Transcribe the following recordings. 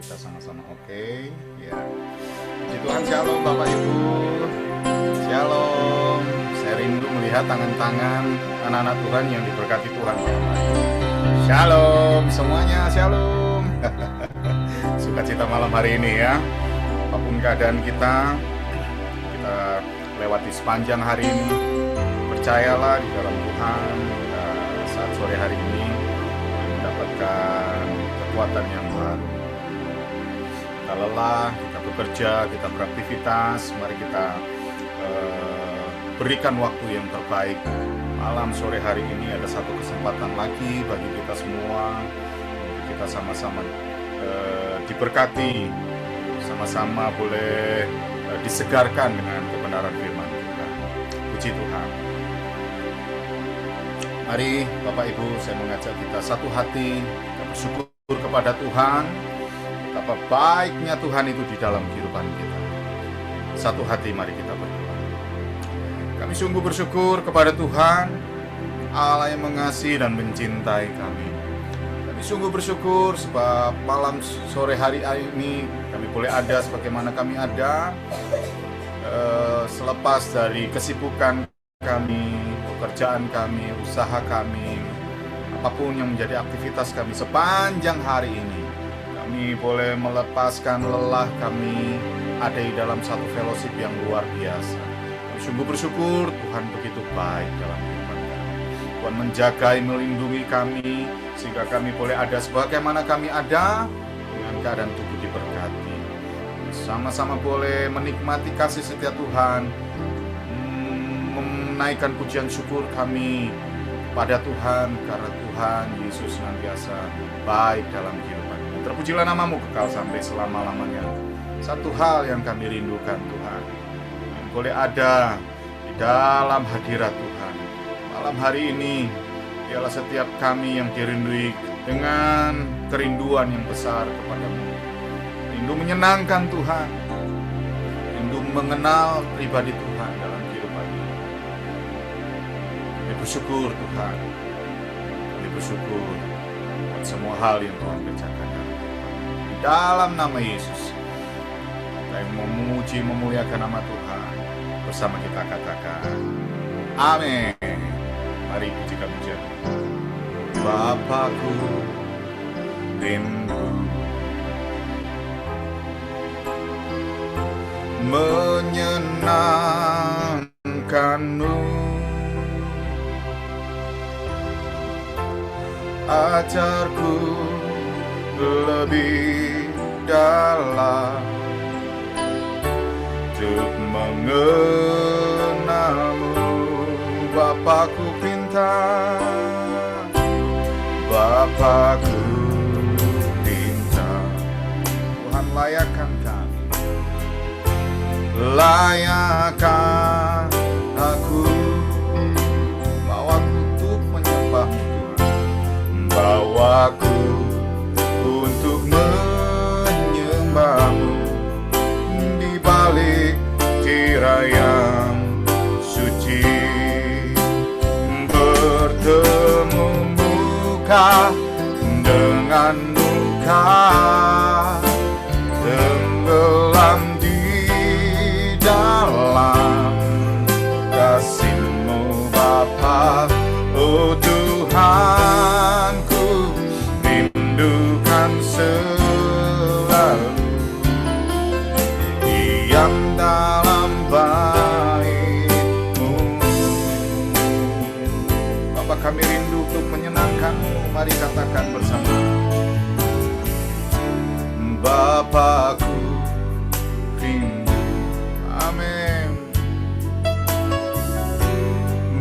Kita sama-sama oke. Ya. Puji Tuhan, shalom Bapak Ibu. Shalom. Saya rindu melihat tangan-tangan anak-anak Tuhan yang diberkati Tuhan. Shalom semuanya, shalom. Sukacita malam hari ini ya. Apapun keadaan kita lewati sepanjang hari ini. Percayalah di dalam Tuhan. Saat sore hari ini mendapatkan kekuatan yang baru. Kita lelah, kita bekerja, kita beraktivitas. Mari kita berikan waktu yang terbaik. Malam sore hari ini ada satu kesempatan lagi bagi kita semua. Kita sama-sama diberkati, sama-sama boleh disegarkan dengan kebenaran firman Tuhan. Puji Tuhan. Mari Bapak Ibu, saya mengajak kita satu hati, kita bersyukur kepada Tuhan. Betapa baiknya Tuhan itu di dalam kehidupan kita. Satu hati mari kita berdoa. Kami sungguh bersyukur kepada Tuhan, Allah yang mengasihi dan mencintai kami. Kami sungguh bersyukur sebab malam sore hari ini kami boleh ada sebagaimana kami ada. Selepas dari kesibukan kami, pekerjaan kami, usaha kami, apapun yang menjadi aktivitas kami sepanjang hari ini, kami boleh melepaskan lelah kami ada di dalam satu fellowship yang luar biasa. Kami sungguh bersyukur Tuhan begitu baik dalam kehidupan kami. Tuhan menjaga, melindungi kami sehingga kami boleh ada sebagaimana kami ada dengan keadaan tubuh diberkati. Sama-sama boleh menikmati kasih setia Tuhan, menaikkan pujian syukur kami pada Tuhan karena Tuhan Yesus senantiasa baik dalam kehidupan. Terpujilah namamu kekal sampai selama-lamanya. Satu hal yang kami rindukan Tuhan, boleh ada di dalam hadirat Tuhan. Malam hari ini ialah setiap kami yang dirindui dengan kerinduan yang besar kepadamu. Rindu menyenangkan Tuhan, rindu mengenal pribadi Tuhan dalam kehidupan ini. Kami bersyukur Tuhan, kami bersyukur buat semua hal yang Tuhan kerjakan. Di dalam nama Yesus, kita yang memuji, memuliakan nama Tuhan, bersama kita katakan, amin. Mari pujikan pujian. Bapakku rindu menyenangkanmu, ajarku lebih dalam untuk mengenalmu. Bapakku pinta, Bapakku pinta, Tuhan layakkan kami, layakkan aku, bawaku untuk menyembahmu Tuhan, bawaku untuk menyembahmu di balik tirai yang suci, bertemu muka dengan muka, tenggelam di dalam kasih-Mu Bapa. Oh Tuhanku, rindukan selalu diam dalam bait-Mu. Bapa, kami rindu untuk menyenangkan-Mu. Mari katakan bersama. Bapakku rindu, amin,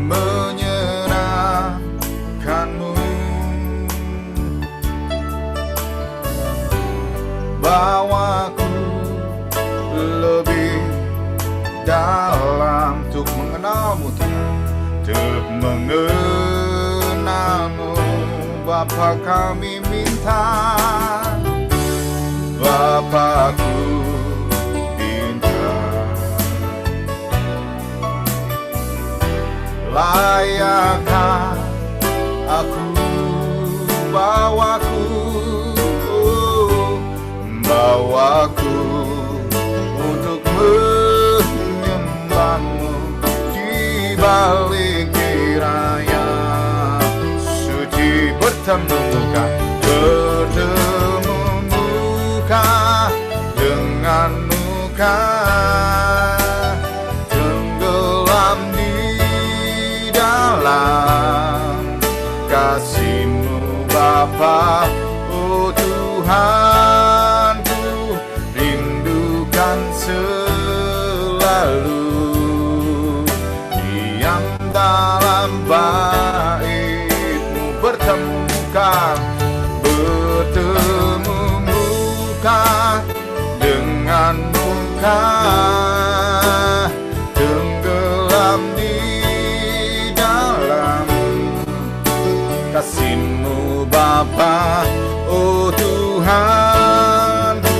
menyenangkan-Mu, bawaku lebih dalam untuk mengenal-Mu Tuhan, untuk mengenal-Mu. Bapa, kami minta, Bapakku pinta, layakkah aku, bawaku, balik raya suci bertemu muka dengan muka, tenggelam di dalam kasih-Mu Bapa. Oh Tuhanku, rindukan selalu diam dalam bait-Mu, bertemu muka dengan muka, tenggelam di dalam kasih-Mu Bapa. Oh Tuhanku,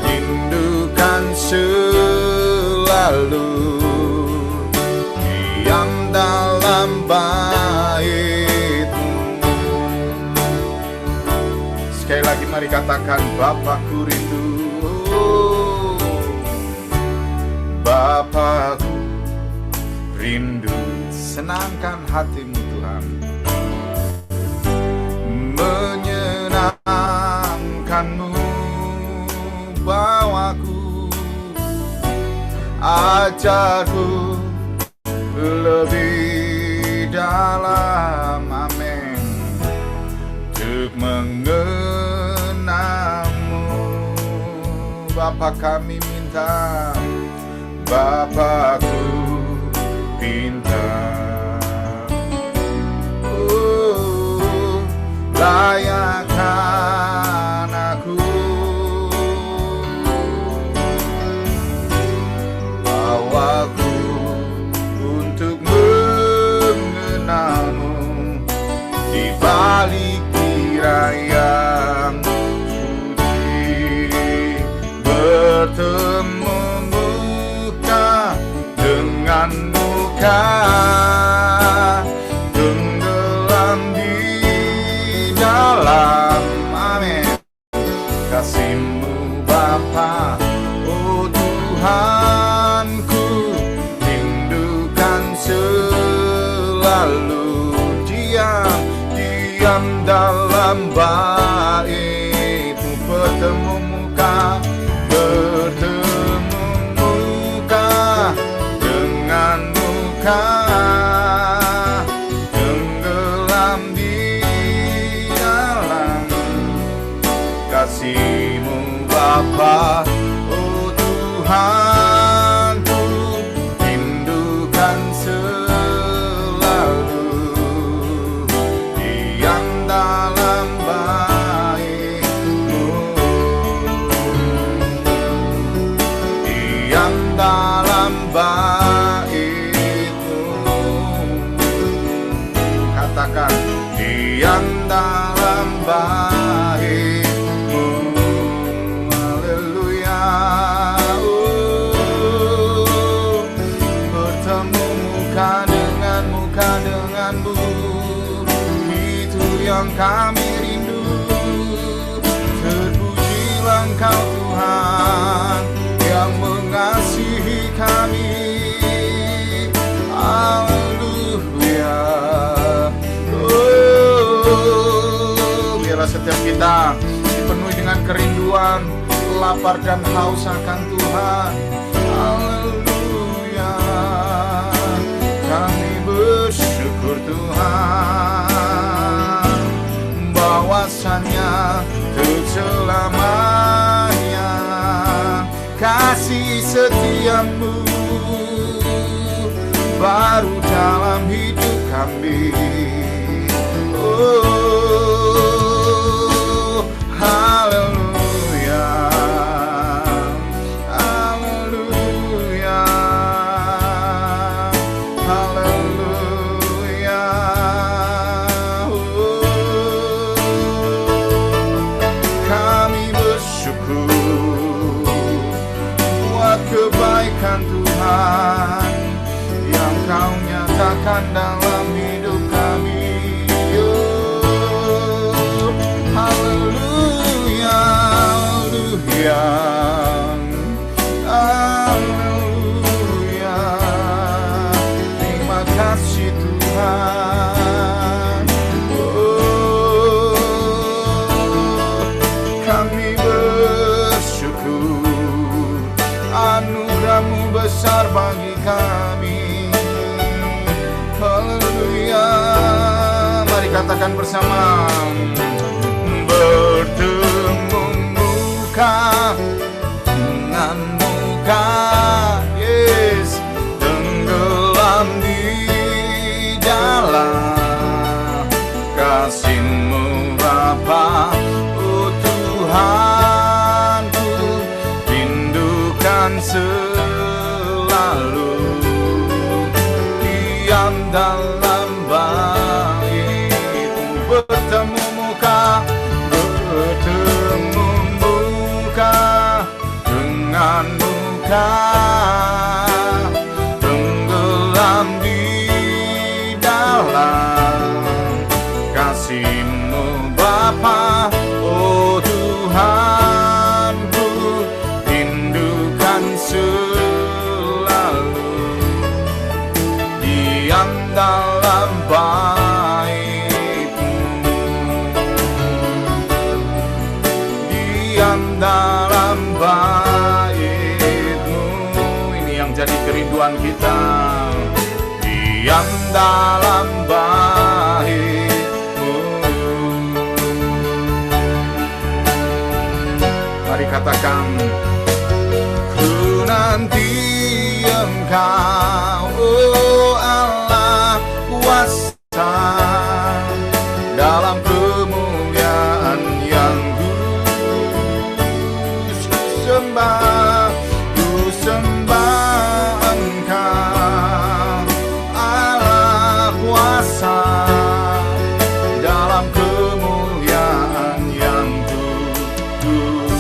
rindukan selalu diam dalam bait-Mu. Sekali lagi mari katakan, Bapakku rindu. Bapakku rindu, senangkan hati-Mu Tuhan, menyenangkan-Mu bawaku, ajarku lebih dalam, amin, untuk mengenal-Mu. Bapa kami minta, Bapakku pinta, layakkan aku, bawaku untuk mengenal-Mu di balik tirai yang suci, bertemu muka dengan muka, tenggelam di dalam, amin, kasih-Mu Bapa. Oh Tuhanku, rindukan selalu diam dalam bait-Mu, bertemu muka dengan muka, tenggelam di dalam kasih-Mu Bapa. Oh Tuhanku, rindukan selalu diam dalam bait-Mu, diam dalam bait-Mu. Katakan, diam dalam bait-Mu. Haleluya. Oh, bertemu muka denganmu, itu yang kami rindu. Terpujilah Engkau Tuhan yang mengasihi kami. Haleluya. Oh, biarlah setiap kita dipenuhi dengan kerinduan, lapar dan haus akan Tuhan. Haleluya. Kami bersyukur Tuhan, bahwasannya untuk selamanya kasih setia-Mu baru dalam hidup kami. Oh, haleluya, haleluya, haleluya. Oh, kami bersyukur buat kebaikan Tuhan yang Kau nyatakan dalam hidup kami. Oh, haleluya, haleluya, haleluya. Terima kasih Tuhan. Oh, kami bersyukur, anugerah-Mu besar bagi kami. Haleluya. Mari katakan bersama. Bertemu muka dengan muka, yes, tenggelam di dalam kasih-Mu Bapa. Oh Tuhanku, rindukan selalu diam dalam bait-Mu. Bertemu muka dengan muka, tenggelam di dalam kasih-Mu Bapa. Oh Tuhanku, rindukan selalu diam dalam bait-Mu, diam dalam bait-Mu. Ini yang jadi kerinduan kita, diam dalam bait-Mu. Mari katakan, ku nanti Engkau, oh Allah kuasa, dalam kemuliaan yang kudus. Ku sembah Engkau, Allah kuasa, dalam kemuliaan yang kudus.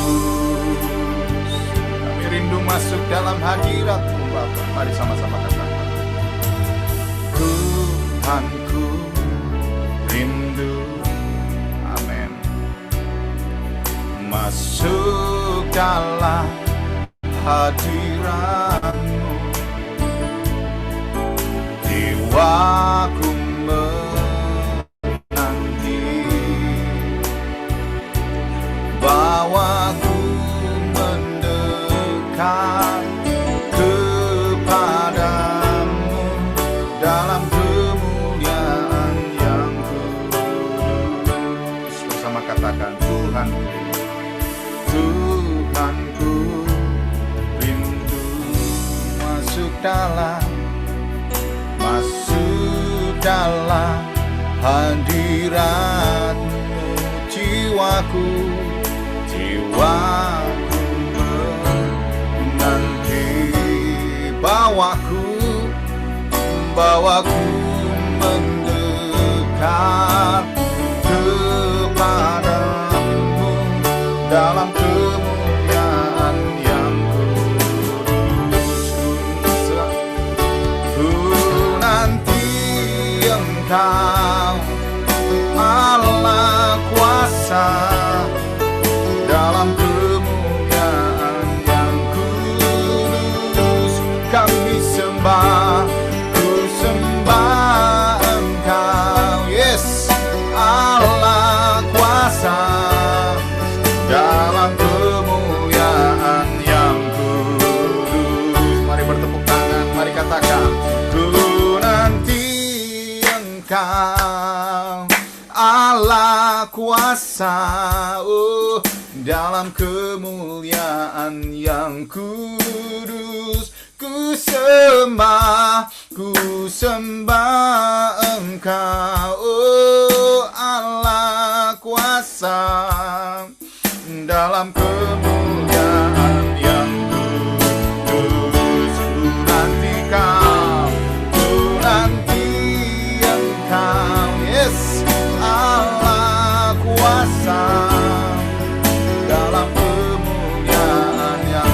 Kami rindu masuk dalam hadirat-Mu Bapa. Mari sama-sama katakan, Tuhanku rindu, amin, masuk dalam hadirat-Mu. Jiwaku menanti, bawaku mendekat kepadamu dalam kemuliaan yang kudus. Bersama katakan, Tuhanku, Tuhanku rindu masuk dalam hadirat-Mu. Jiwaku menanti, bawaku mendekat kepadamu dalam kemuliaan yang kudus. Ku nanti Engkau, Allah kuasa, dalam kemuliaan yang kudus. Kami sembah, ku sembah Engkau, yes, Allah kuasa, dalam kemuliaan yang kudus. Mari bertepuk tangan, mari katakan, ku nanti Engkau, Allah kuasa, oh, dalam kemuliaan yang kudus. Ku sembah Engkau, oh Allah kuasa, dalam kemuliaan yang kudus. Ku nanti Engkau, yes, Allah kuasa, dalam kemuliaan yang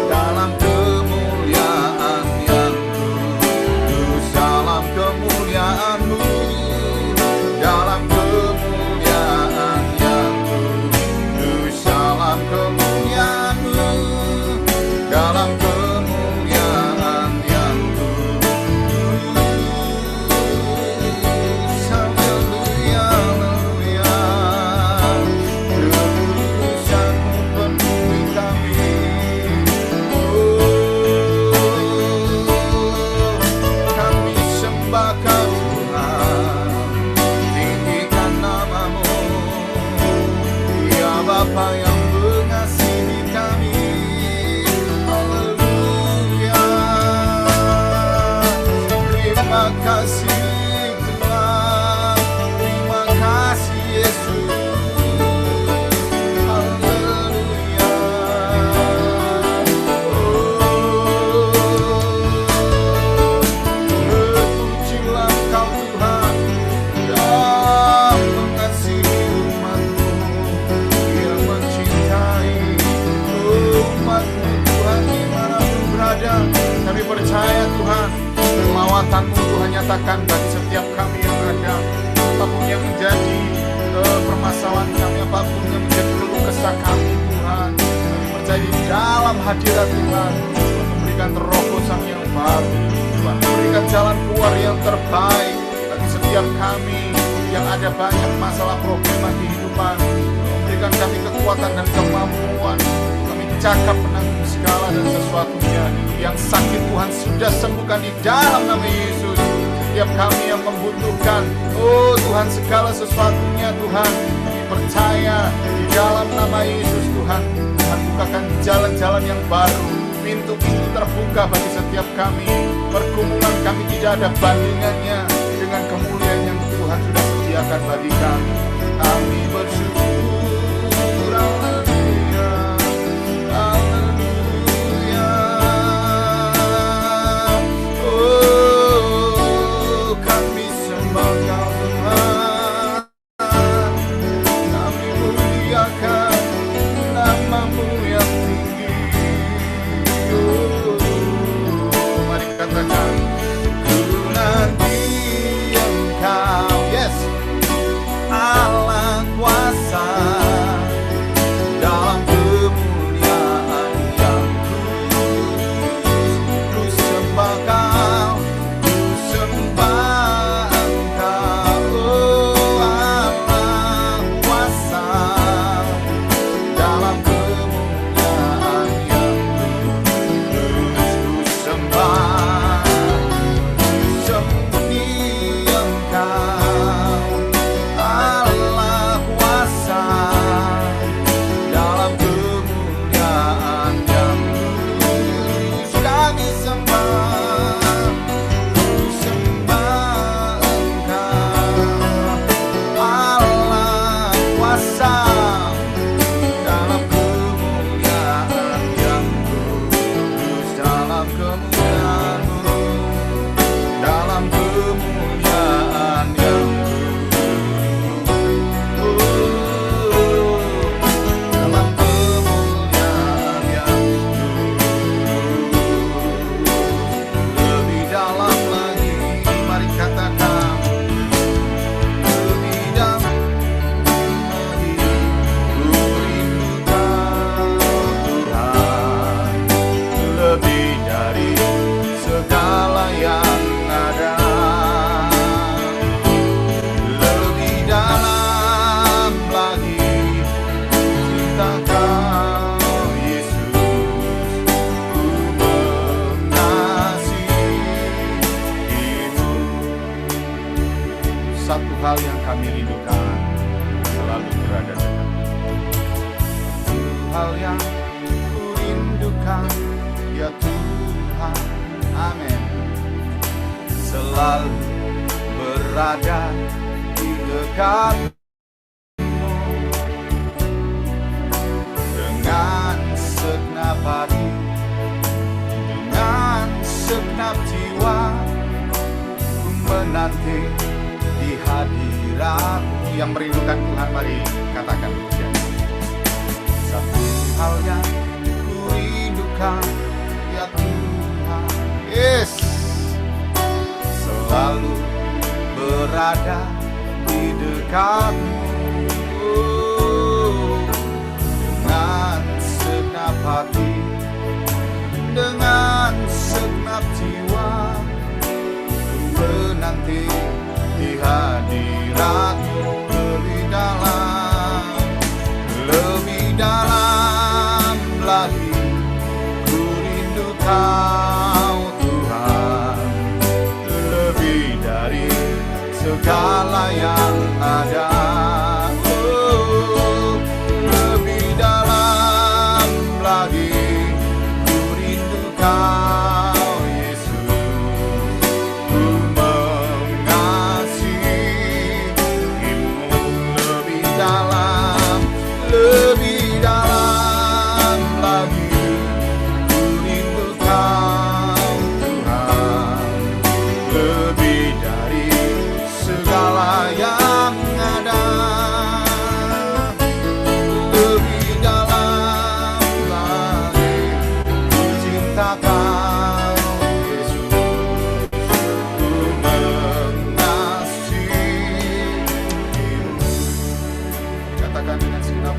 dalam kemuliaan sediakan bagi setiap kami yang ada. Apapun yang menjadi permasalahan kami, apapun yang menjadi keluh kesah kami Tuhan, kami percaya di dalam hadirat Tuhan Tuhan memberikan terobosan yang baru, Tuhan memberikan jalan keluar yang terbaik bagi setiap kami yang ada banyak masalah problema kehidupan. Memberikan kami kekuatan dan kemampuan kami cakap menanggung segala dan sesuatunya. Yang sakit Tuhan sudah sembuhkan di dalam nama Yesus. Setiap kami yang membutuhkan, oh Tuhan, segala sesuatunya Tuhan, kami percaya di dalam nama Yesus Tuhan. Tuhan bukakan jalan-jalan yang baru, pintu-pintu terbuka bagi setiap kami. Pergumulan kami tidak ada bandingannya dengan kemuliaan yang Tuhan sudah sediakan bagi kami. Kami bersyukur. Haleluya, haleluya. Oh, kami sembah Kau Tuhan, kami muliakan nama-Mu yang tinggi. Oh, mari katakan, ku nanti Engkau, yes, Allah kuasa dalam kemuliaan yang kudus. Ku sembah Kau, ku sembah Engkau, oh Allah kuasa dalam kemuliaan yang kudus. Ku sembah, sembunyi Engkau, Allah kuasa dalam kemuliaan yang kudus. Kami sembah, ku sembah Engkau, Allah kuasa dalam kemuliaan yang kudus. Dalam kemuliaan-Mu, dalam kemuliaan yang dalam kemuliaan yang lebih dalam lagi. Mari katakan, lebih dalam lagi. Ku rindukan Tuhan, lebih dari segala yang ada. Lebih dalam lagi cinta Kau Yesus, ku mengasihi-Mu. Satu hal yang kami rindukan, selalu berada dekat. Satu hal yang ku rindukan, ya Tuhan, amin, selalu berada di dekat-Mu. Dengan segenap hati, dengan segenap jiwa, ku menanti di hadirat-Mu. Yang merindukan Tuhan, mari katakan pujian. Satu hal yang ku rindukan, ya Tuhan, yes, selalu berada di dekat-Mu. Oh, dengan segenap hati, dengan segenap jiwa, ku menanti di hadirat-Mu. Lebih dalam lagi, ku rindu Kau Tuhan, lebih dari segala yang ada.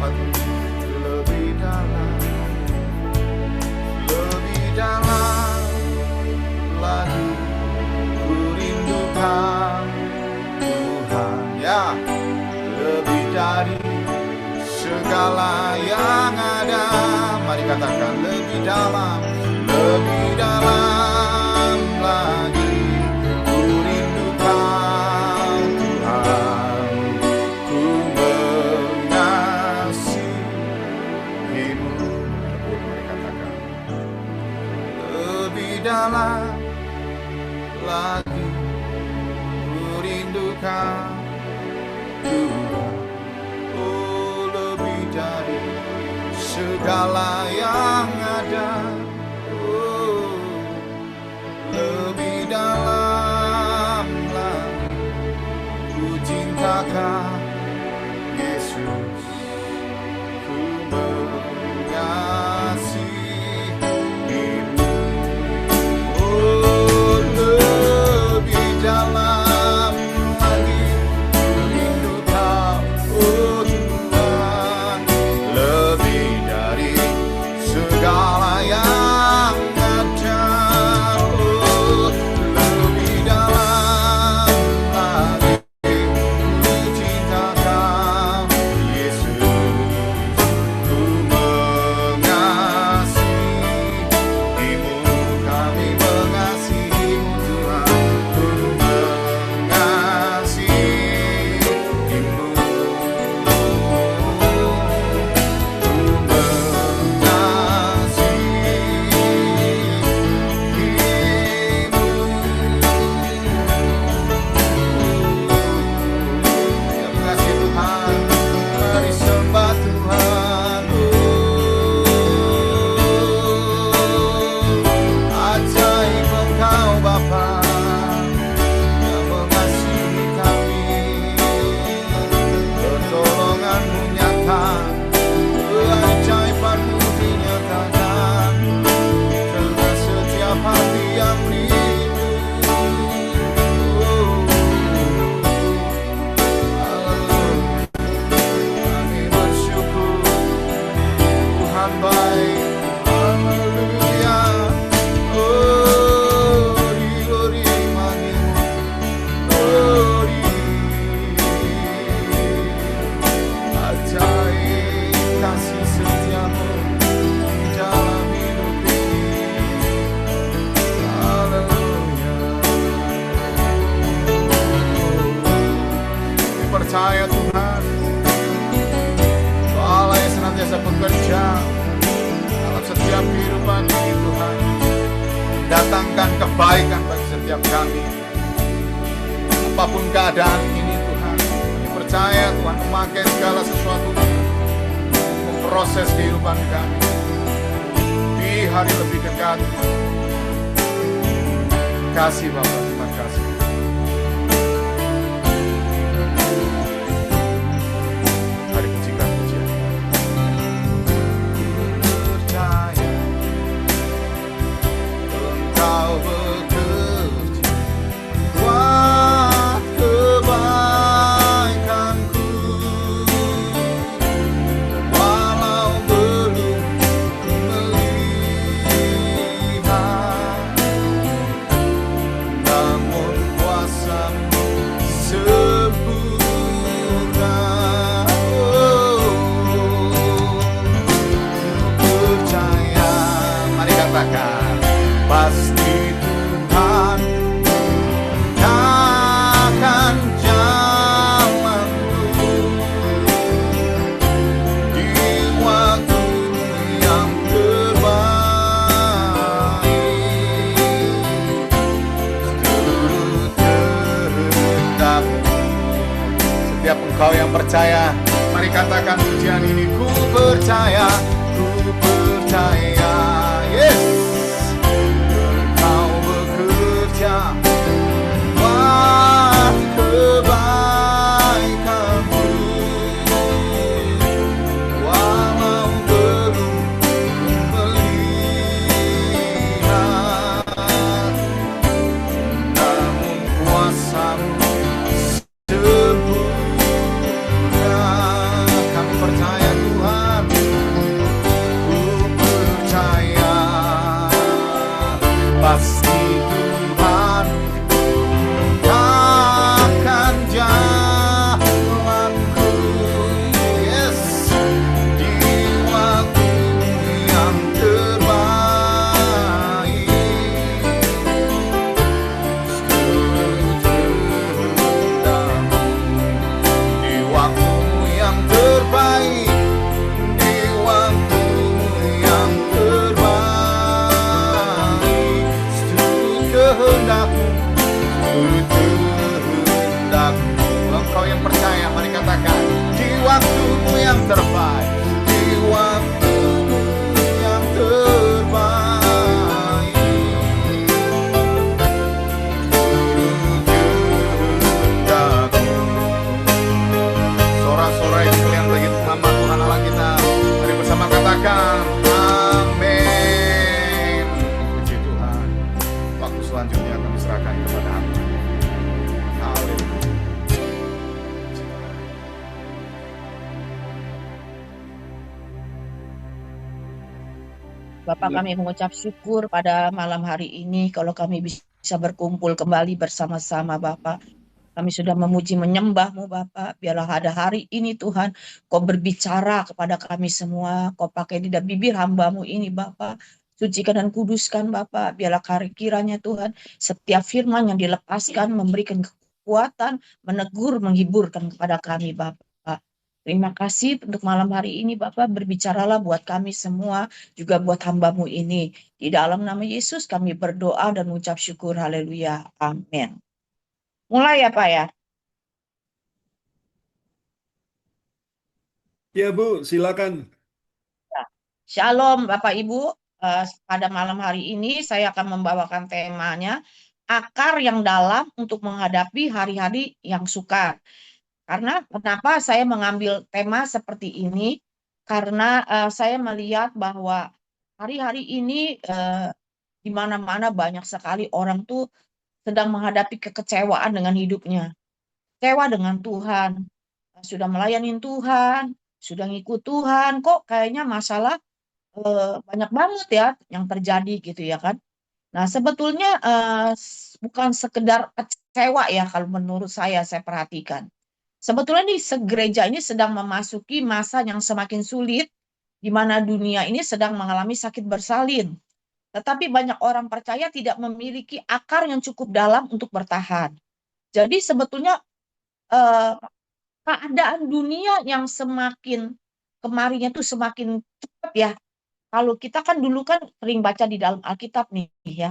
selamat. Lebih dalam lagi ku rindukan Tuhan. Ya, lebih dari segala yang ada. Mari katakan lebih dalam lagi ku rindukan Tuhan. Ku mengasihimu. Mari katakan lebih dalam lagi ku rindukan Tuhan. Oh, lebih dari segala yang ada. Oh, lebih dalam lagi ku cintakan Yesus. Ku mengasihimu. Oh, lebih dalam lagi ku rindukan oh Tuhan. Lebih dari segala yang ada. Oh, lebih dalam lagi ku cintakan Yesus. Ku mengasihimu. Kami mengasihimu Tuhan. Ku ajaib Engkau Bapa yang mengasihi kami. Pertolongan-Mu nyata, keajaiban-Mu dinyatakan karena setiap hati yang rindu. Haleluya. Kami bersyukur Tuhan baik. Haleluya. Ori manimu. Ori. Ajaib kasih setiamu di dalam hidup ini. Haleluya. Kami percaya Tuhan, Kau Allah yang senantiasa bekerja dalam setiap kehidupan ini Tuhan. Datangkan kebaikan bagi setiap kami. Apapun keadaan ini Tuhan, kami percaya Tuhan memakai segala sesuatu memproses kehidupan kami di hari lebih dekat. Kasih Bapak, terima kasih. Mari pujikan pujian. Percaya Engkau bekerja buat kebaikanku, walau belum melihat, namun kuasa-Mu sempurna. Percaya, mari katakan, pasti Tuhan akan jalanmu di waktu yang terbaik. Turut kehendakmu. Setiap engkau yang percaya, mari katakan pujian ini. Ku percaya, yes. Engkau bekerja buat kebaikanmu, walau belum melihat, namun kuasa-Mu sempurna. Kami percaya Tuhan. yang terbaik, di waktumu yang terbaik. Sujud daku. Sorak-sorai sekalian bagi nama Tuhan Allah kita. Mari bersama katakan amin. Puji Tuhan. Waktu selanjutnya kami serahkan kepada Anda. Haleluya. Bapak, kami mengucap syukur pada malam hari ini kalau kami bisa berkumpul kembali bersama-sama Bapak. Kami sudah memuji menyembah-Mu Bapak. Biarlah pada hari ini Tuhan, Kau berbicara kepada kami semua. Kau pakai lidah bibir hamba-Mu ini Bapak. Sucikan dan kuduskan Bapak. Biarlah kiranya Tuhan, setiap firman yang dilepaskan memberikan kekuatan, menegur, menghiburkan kepada kami Bapak. Terima kasih untuk malam hari ini Bapak, berbicaralah buat kami semua, juga buat hamba-Mu ini. Di dalam nama Yesus kami berdoa dan mengucap syukur, haleluya, amin. Mulai ya Pak ya. Ya Bu, silakan. Shalom Bapak Ibu. Pada malam hari ini saya akan membawakan temanya akar yang dalam untuk menghadapi hari-hari yang sukar. Karena kenapa saya mengambil tema seperti ini? Karena saya melihat bahwa hari-hari ini di mana-mana banyak sekali orang tuh sedang menghadapi kekecewaan dengan hidupnya. Kecewa dengan Tuhan. Sudah melayani Tuhan, sudah ngikut Tuhan, kok kayaknya masalah banyak banget ya yang terjadi gitu ya kan. Nah sebetulnya bukan sekedar kecewa ya kalau menurut saya perhatikan. Sebetulnya nih gereja ini sedang memasuki masa yang semakin sulit di mana dunia ini sedang mengalami sakit bersalin. Tetapi banyak orang percaya tidak memiliki akar yang cukup dalam untuk bertahan. Jadi sebetulnya eh, keadaan dunia yang semakin kemarinnya tuh semakin cepat ya. Kalau kita kan dulu kan sering baca di dalam Alkitab nih ya,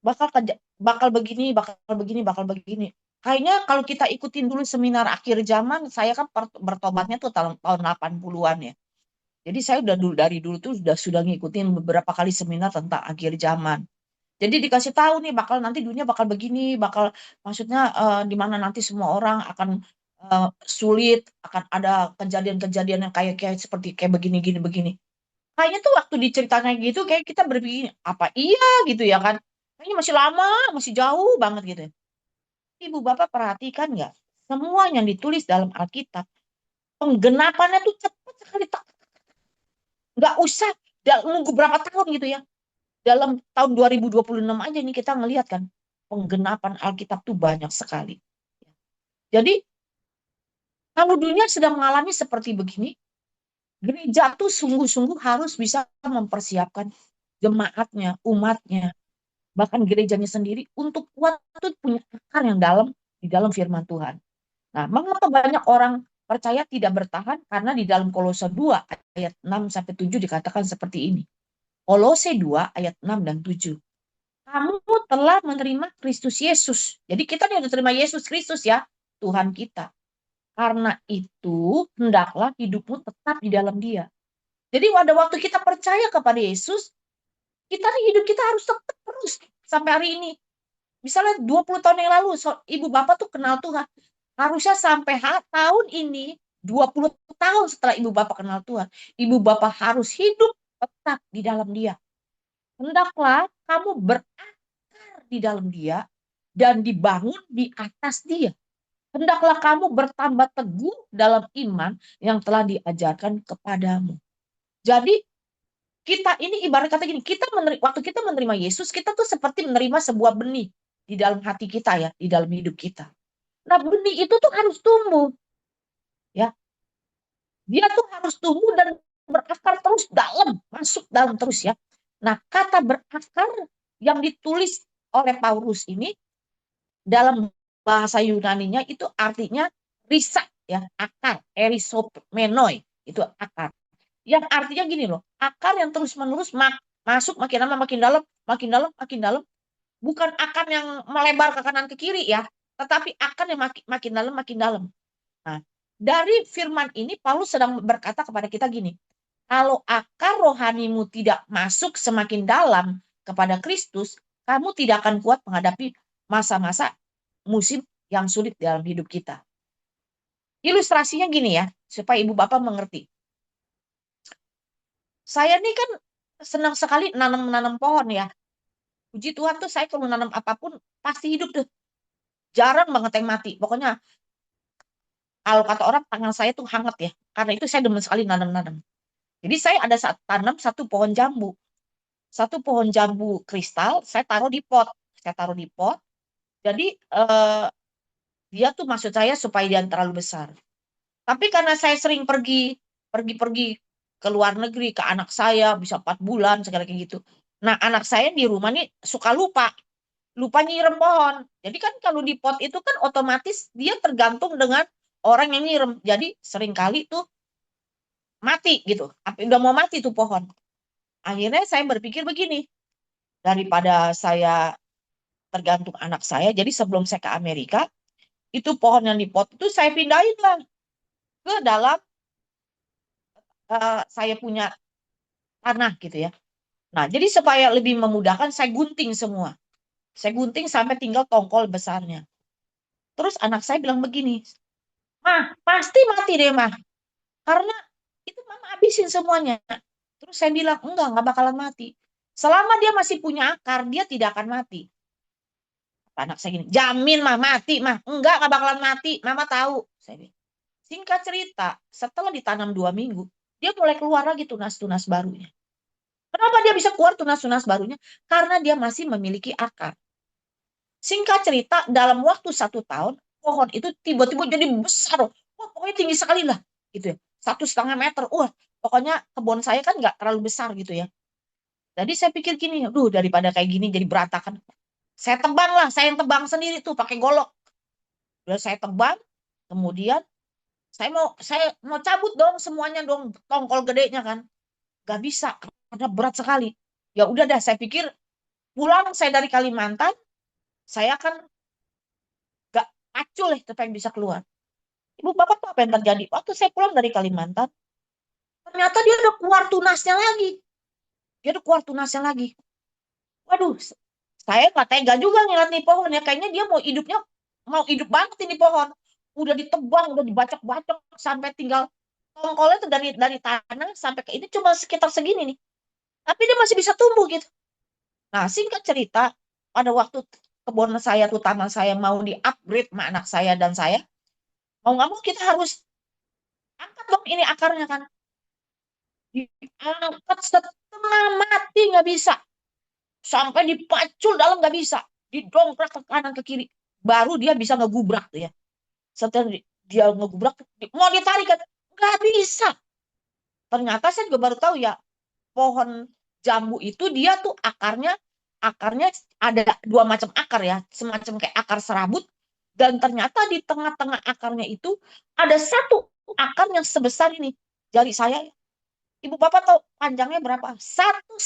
bakal begini, bakal begini, bakal begini. Kayaknya kalau kita ikutin dulu seminar akhir zaman, saya kan bertobatnya tuh tahun 80-an ya. Jadi saya udah dulu dari dulu tuh sudah ngikutin beberapa kali seminar tentang akhir zaman. Jadi dikasih tahu nih bakal nanti dunia bakal begini, bakal maksudnya di mana nanti semua orang akan sulit, akan ada kejadian-kejadian yang kayak seperti kayak begini gini begini. Kayaknya tuh waktu diceritakan gitu kayak kita berpikir apa iya gitu ya kan. Kayaknya masih lama, masih jauh banget gitu. Ibu Bapak perhatikan nggak? Semua yang ditulis dalam Alkitab, penggenapannya tuh cepat sekali. Nggak usah nunggu berapa tahun gitu ya. Dalam tahun 2026 aja nih kita ngelihat kan, penggenapan Alkitab tuh banyak sekali. Jadi kalau dunia sedang mengalami seperti begini, gereja tuh sungguh-sungguh harus bisa mempersiapkan jemaatnya, umatnya, bahkan gerejanya sendiri untuk kuat tuh punya akar yang dalam di dalam firman Tuhan. Nah, mengapa banyak orang percaya tidak bertahan? Karena di dalam Kolose 2 ayat 6 sampai 7 dikatakan seperti ini. Kolose 2 ayat 6 dan 7. Kamu telah menerima Kristus Yesus. Jadi kita sudah terima Yesus Kristus ya, Tuhan kita. Karena itu hendaklah hidupmu tetap di dalam Dia. Jadi pada waktu kita percaya kepada Yesus, hidup kita harus tetap terus sampai hari ini. Misalnya 20 tahun yang lalu ibu bapak tuh kenal Tuhan. Harusnya sampai tahun ini 20 tahun setelah ibu bapak kenal Tuhan, ibu bapak harus hidup tetap di dalam Dia. Hendaklah kamu berakar di dalam Dia dan dibangun di atas Dia. Hendaklah kamu bertambah teguh dalam iman yang telah diajarkan kepadamu. Jadi kita ini ibarat kata gini, waktu kita menerima Yesus, kita tuh seperti menerima sebuah benih di dalam hati kita ya, di dalam hidup kita. Nah, benih itu tuh harus tumbuh. Ya. Dia tuh harus tumbuh dan berakar terus dalam, masuk dalam terus ya. Nah, kata berakar yang ditulis oleh Paulus ini dalam bahasa Yunaninya itu artinya risak ya, akar, erisomenoi, itu akar. Yang artinya gini loh, akar yang terus-menerus masuk makin lama makin dalam, makin dalam, makin dalam. Bukan akar yang melebar ke kanan ke kiri ya, tetapi akar yang makin dalam, makin dalam. Nah, Dari firman ini Paulus sedang berkata kepada kita gini, kalau akar rohanimu tidak masuk semakin dalam kepada Kristus, kamu tidak akan kuat menghadapi masa-masa musim yang sulit dalam hidup kita. Ilustrasinya gini ya, supaya ibu bapak mengerti. Saya nih kan senang sekali nanam pohon ya. Puji Tuhan tuh saya kalau nanam apapun pasti hidup tuh. Jarang banget yang mati. Pokoknya kalau kata orang tangan saya tuh hangat ya. Karena itu saya demen sekali nanam-nanam. Jadi saya ada tanam satu pohon jambu. Satu pohon jambu kristal saya taruh di pot. Saya taruh di pot. Jadi dia tuh maksud saya supaya dia terlalu besar. Tapi karena saya sering pergi ke luar negeri, ke anak saya, bisa 4 bulan, segala kayak gitu. Nah, anak saya di rumah nih suka lupa nyiram pohon. Jadi kan kalau di pot itu kan otomatis dia tergantung dengan orang yang nyiram. Jadi seringkali tuh mati gitu. Udah mau mati tuh pohon. Akhirnya saya berpikir begini, daripada saya tergantung anak saya, jadi sebelum saya ke Amerika, itu pohon yang di pot itu saya pindahin lah ke dalam saya punya tanah gitu ya. Nah, jadi supaya lebih memudahkan, saya gunting semua. Saya gunting sampai tinggal tongkol besarnya. Terus anak saya bilang begini, Mah, pasti mati deh, Mah. Karena itu Mama habisin semuanya. Terus saya bilang, enggak bakalan mati. Selama dia masih punya akar, dia tidak akan mati. Anak saya gini, jamin Mah mati, Mah. Enggak bakalan mati. Mama tahu. Saya bilang. Singkat cerita, setelah ditanam 2 minggu, dia mulai keluar lagi tunas-tunas barunya. Kenapa dia bisa keluar tunas-tunas barunya? Karena dia masih memiliki akar. Singkat cerita, dalam waktu 1 tahun, pohon itu tiba-tiba jadi besar. Wah, pokoknya tinggi sekali lah. Gitu ya. 1,5 meter. Wah, pokoknya kebun saya kan nggak terlalu besar gitu ya. Jadi saya pikir gini, aduh daripada kayak gini jadi berantakan. Saya tebang lah, saya yang tebang sendiri tuh pakai golok. Udah saya tebang, kemudian saya mau cabut dong semuanya dong, tongkol gedenya kan. Gak bisa, karena berat sekali. Ya udah dah, saya pikir pulang saya dari Kalimantan, saya kan gak acul ya tetap yang bisa keluar. Ibu bapak tuh apa yang terjadi? Waktu saya pulang dari Kalimantan, ternyata dia udah keluar tunasnya lagi. Dia udah keluar tunasnya lagi. Waduh, saya nggak tega juga ngeliat nih pohon ya. Kayaknya dia mau hidup banget ini pohon. Udah ditebang, udah dibacok-bacok sampai tinggal tongkolnya tuh dari tanah sampai ke ini cuma sekitar segini nih. Tapi dia masih bisa tumbuh gitu. Nah, singkat cerita, pada waktu kebun saya, tuh taman saya mau di-upgrade sama anak saya dan saya, mau nggak mau kita harus angkat dong ini akarnya kan. Diangkat setengah mati nggak bisa. Sampai dipacul dalam nggak bisa. Didongkrak ke kanan ke kiri. Baru dia bisa ngegubrak tuh ya. Setelah dia ngegubrak, mau ditarik kan. Nggak bisa. Ternyata saya juga baru tahu ya, pohon jambu itu dia tuh akarnya ada 2 macam akar ya, semacam kayak akar serabut, dan ternyata di tengah-tengah akarnya itu ada satu akar yang sebesar ini jari saya. Ibu bapak tahu panjangnya berapa? 1,5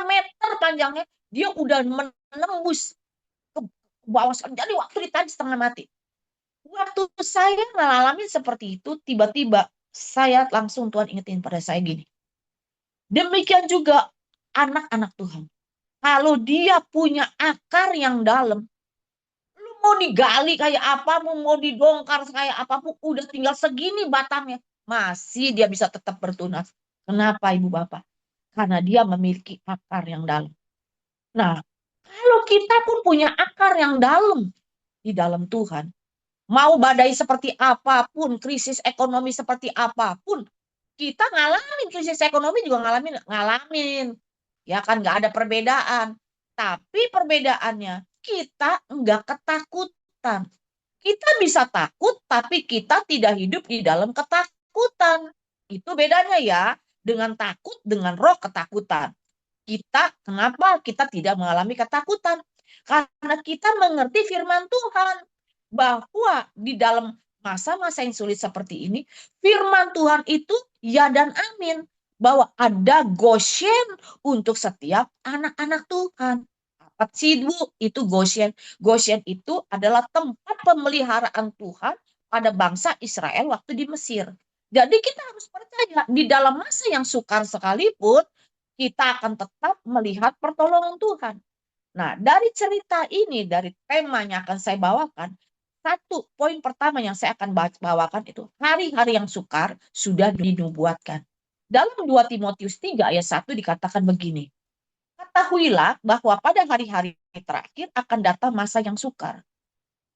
meter panjangnya. Dia udah menembus ke bawah. Jadi waktu ditarik setengah mati. Waktu saya ngalamin seperti itu, tiba-tiba saya langsung Tuhan ingetin pada saya gini. Demikian juga anak-anak Tuhan. Kalau dia punya akar yang dalam, lu mau digali kayak apa, mau didongkar kayak apapun, udah tinggal segini batangnya, masih dia bisa tetap bertunas. Kenapa Ibu Bapak? Karena dia memiliki akar yang dalam. Nah, kalau kita pun punya akar yang dalam di dalam Tuhan, mau badai seperti apapun, krisis ekonomi seperti apapun, kita ngalamin krisis ekonomi juga ngalamin. Ya kan nggak ada perbedaan. Tapi perbedaannya kita nggak ketakutan. Kita bisa takut tapi kita tidak hidup di dalam ketakutan. Itu bedanya ya dengan takut dengan roh ketakutan. Kenapa kita tidak mengalami ketakutan? Karena kita mengerti firman Tuhan bahwa di dalam masa-masa yang sulit seperti ini, firman Tuhan itu ya dan amin. Bahwa ada Goshen untuk setiap anak-anak Tuhan. Apa sih Bu? Itu Goshen. Goshen itu adalah tempat pemeliharaan Tuhan pada bangsa Israel waktu di Mesir. Jadi kita harus percaya di dalam masa yang sukar sekalipun kita akan tetap melihat pertolongan Tuhan. Nah, dari cerita ini, dari temanya akan saya bawakan, satu poin pertama yang saya akan bawakan itu hari-hari yang sukar sudah dinubuatkan. Dalam 2 Timotius 3 ayat 1 dikatakan begini, ketahuilah bahwa pada hari-hari terakhir akan datang masa yang sukar.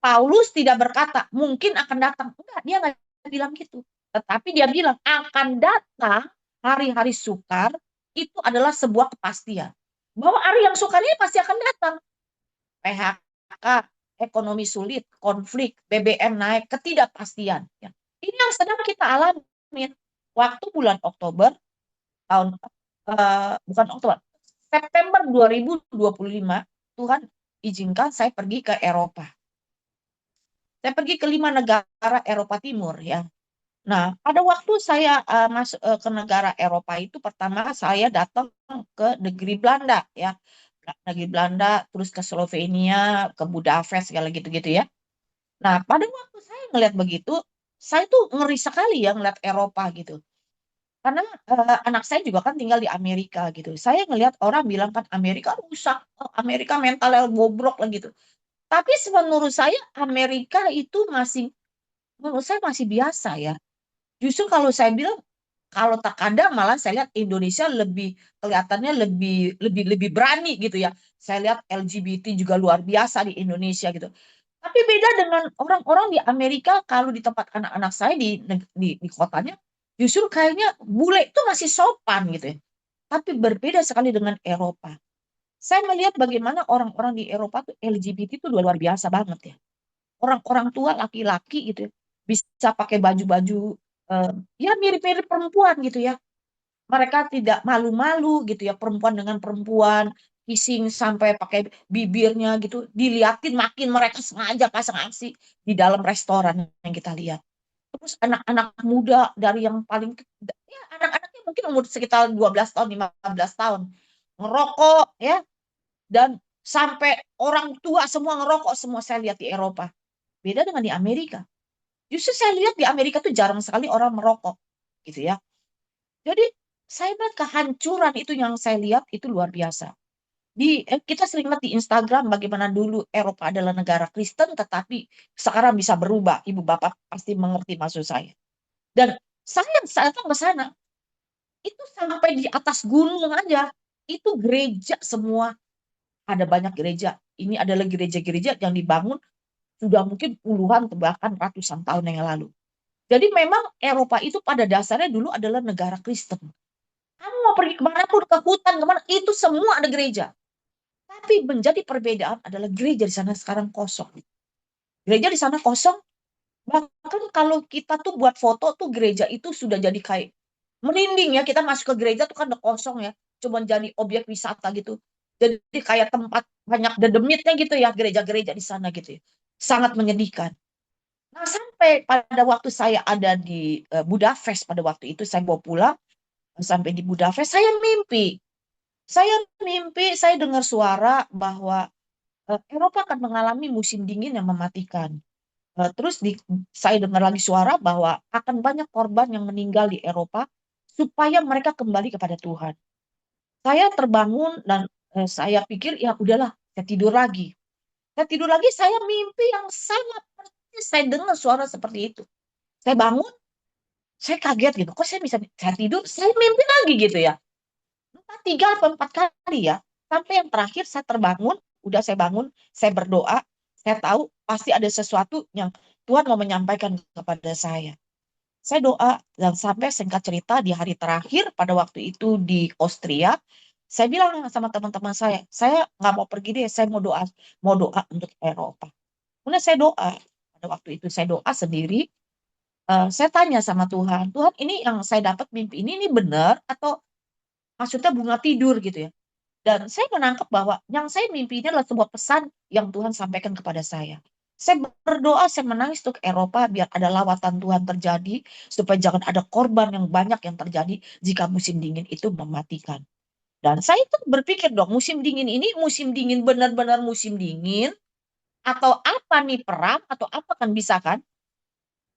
Paulus tidak berkata, mungkin akan datang. Enggak, dia nggak bilang gitu. Tetapi dia bilang, akan datang hari-hari sukar, itu adalah sebuah kepastian. Bahwa hari yang sukar ini pasti akan datang. PHK, ekonomi sulit, konflik, BBM naik, ketidakpastian. Ya. Ini yang sedang kita alami. Waktu bulan Oktober, bukan Oktober, September 2025, Tuhan izinkan saya pergi ke Eropa. Saya pergi ke 5 negara Eropa Timur ya. Nah, pada waktu saya masuk ke negara Eropa itu pertama saya datang ke negeri Belanda ya. Negeri Belanda, terus ke Slovenia, ke Budapest segala gitu-gitu ya. Nah, pada waktu saya ngelihat begitu, saya tuh ngeri sekali ya ngelihat Eropa gitu. Karena anak saya juga kan tinggal di Amerika gitu. Saya ngelihat orang bilang kan Amerika rusak, Amerika mentalnya bobrok lah gitu. Tapi menurut saya Amerika itu masih, menurut saya masih biasa ya. Justru kalau saya bilang, kalau terkadang malah saya lihat Indonesia lebih kelihatannya lebih lebih lebih berani gitu ya. Saya lihat LGBT juga luar biasa di Indonesia gitu. Tapi beda dengan orang-orang di Amerika, kalau di tempat anak-anak saya di kotanya, justru kayaknya bule itu masih sopan gitu ya. Tapi berbeda sekali dengan Eropa. Saya melihat bagaimana orang-orang di Eropa tuh LGBT itu luar biasa banget ya. Orang-orang tua laki-laki gitu ya, bisa pakai baju-baju ya mirip-mirip perempuan gitu ya. Mereka tidak malu-malu gitu ya, perempuan dengan perempuan, kissing sampai pakai bibirnya gitu, diliatin makin mereka sengaja pasang aksi di dalam restoran yang kita lihat. Terus anak-anak muda dari yang paling ya anak-anaknya mungkin umur sekitar 12 tahun, 15 tahun, ngerokok ya, dan sampai orang tua semua ngerokok semua saya lihat di Eropa. Beda dengan di Amerika. Justru saya lihat di Amerika tuh jarang sekali orang merokok gitu ya. Jadi saya lihat kehancuran itu yang saya lihat itu luar biasa. Kita sering lihat di Instagram bagaimana dulu Eropa adalah negara Kristen tetapi sekarang bisa berubah. Ibu bapak pasti mengerti maksud saya. Dan saya datang ke sana itu sampai di atas gunung aja itu gereja semua, ada banyak gereja. Ini adalah gereja-gereja yang dibangun sudah mungkin puluhan bahkan ratusan tahun yang lalu. Jadi memang Eropa itu pada dasarnya dulu adalah negara Kristen. Kamu mau pergi kemana pun, ke hutan, kemana, itu semua ada gereja. Tapi menjadi perbedaan adalah gereja di sana sekarang kosong. Gereja di sana kosong, bahkan kalau kita tuh buat foto tuh gereja itu sudah jadi kayak merinding ya. Kita masuk ke gereja tuh kan udah kosong ya. Cuma jadi objek wisata gitu. Jadi kayak tempat banyak dedemitnya gitu ya, gereja-gereja di sana gitu ya. Sangat menyedihkan. Nah, sampai pada waktu saya ada di Budapest pada waktu itu, saya bawa pulang, sampai di Budapest, saya mimpi. Saya dengar suara bahwa Eropa akan mengalami musim dingin yang mematikan. Terus saya dengar lagi suara bahwa akan banyak korban yang meninggal di Eropa supaya mereka kembali kepada Tuhan. Saya terbangun dan saya pikir ya udahlah, saya tidur lagi. Saya tidur lagi, saya mimpi yang sangat persis. Saya dengar suara seperti itu. Saya bangun, saya kaget gitu. Kok saya bisa saya tidur, saya mimpi lagi gitu ya. 4 kali ya. Sampai yang terakhir saya terbangun, udah saya bangun, saya berdoa, saya tahu pasti ada sesuatu yang Tuhan mau menyampaikan kepada saya. Saya doa dan sampai singkat cerita di hari terakhir pada waktu itu di Austria, saya bilang sama teman-teman saya nggak mau pergi deh, saya mau doa untuk Eropa. Kemudian saya doa, pada waktu itu saya doa sendiri, saya tanya sama Tuhan, Tuhan ini yang saya dapat mimpi ini benar atau maksudnya bunga tidur gitu ya. Dan saya menangkap bahwa yang saya mimpi ini adalah sebuah pesan yang Tuhan sampaikan kepada saya. Saya berdoa, saya menangis untuk Eropa biar ada lawatan Tuhan terjadi, supaya jangan ada korban yang banyak yang terjadi jika musim dingin itu mematikan. Dan saya tuh berpikir dong, musim dingin ini musim dingin benar-benar musim dingin, atau apa nih perang, atau apa kan bisa kan?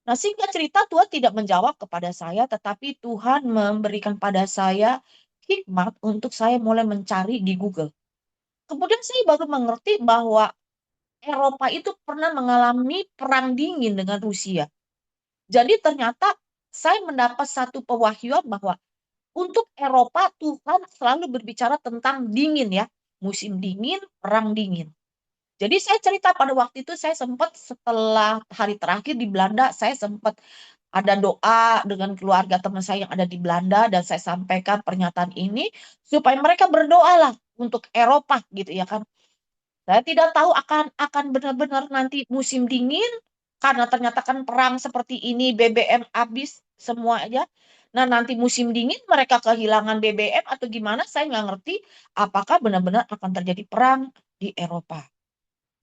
Nah, singkat cerita Tuhan tidak menjawab kepada saya, tetapi Tuhan memberikan pada saya hikmat untuk saya mulai mencari di Google. Kemudian saya baru mengerti bahwa Eropa itu pernah mengalami perang dingin dengan Rusia. Jadi ternyata saya mendapat satu pewahyuan bahwa untuk Eropa Tuhan selalu berbicara tentang dingin ya, musim dingin, perang dingin. Jadi saya cerita pada waktu itu saya sempat setelah hari terakhir di Belanda, saya sempat ada doa dengan keluarga teman saya yang ada di Belanda dan saya sampaikan pernyataan ini supaya mereka berdoalah untuk Eropa gitu ya kan. Saya tidak tahu akan benar-benar nanti musim dingin karena ternyata kan perang seperti ini BBM habis semua aja. Nah nanti musim dingin mereka kehilangan BBM atau gimana saya nggak ngerti apakah benar-benar akan terjadi perang di Eropa.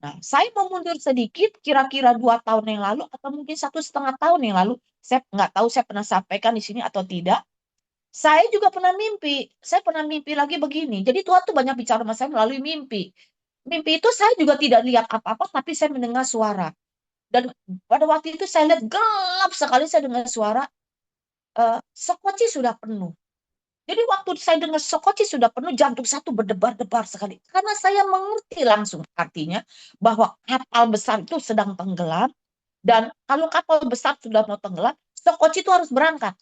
Nah saya mau mundur sedikit kira-kira 2 tahun yang lalu atau mungkin 1,5 tahun yang lalu saya nggak tahu saya pernah sampaikan di sini atau tidak. Saya juga pernah mimpi. Saya pernah mimpi lagi begini. Jadi Tuhan tuh banyak bicara sama saya melalui mimpi. Mimpi itu saya juga tidak lihat apa-apa, tapi saya mendengar suara. Dan pada waktu itu saya lihat gelap sekali, saya dengar suara, sekoci sudah penuh. Jadi waktu saya dengar sekoci sudah penuh, jantung satu berdebar-debar sekali. Karena saya mengerti langsung artinya bahwa kapal besar itu sedang tenggelam. Dan kalau kapal besar sudah mau tenggelam, sekoci itu harus berangkat.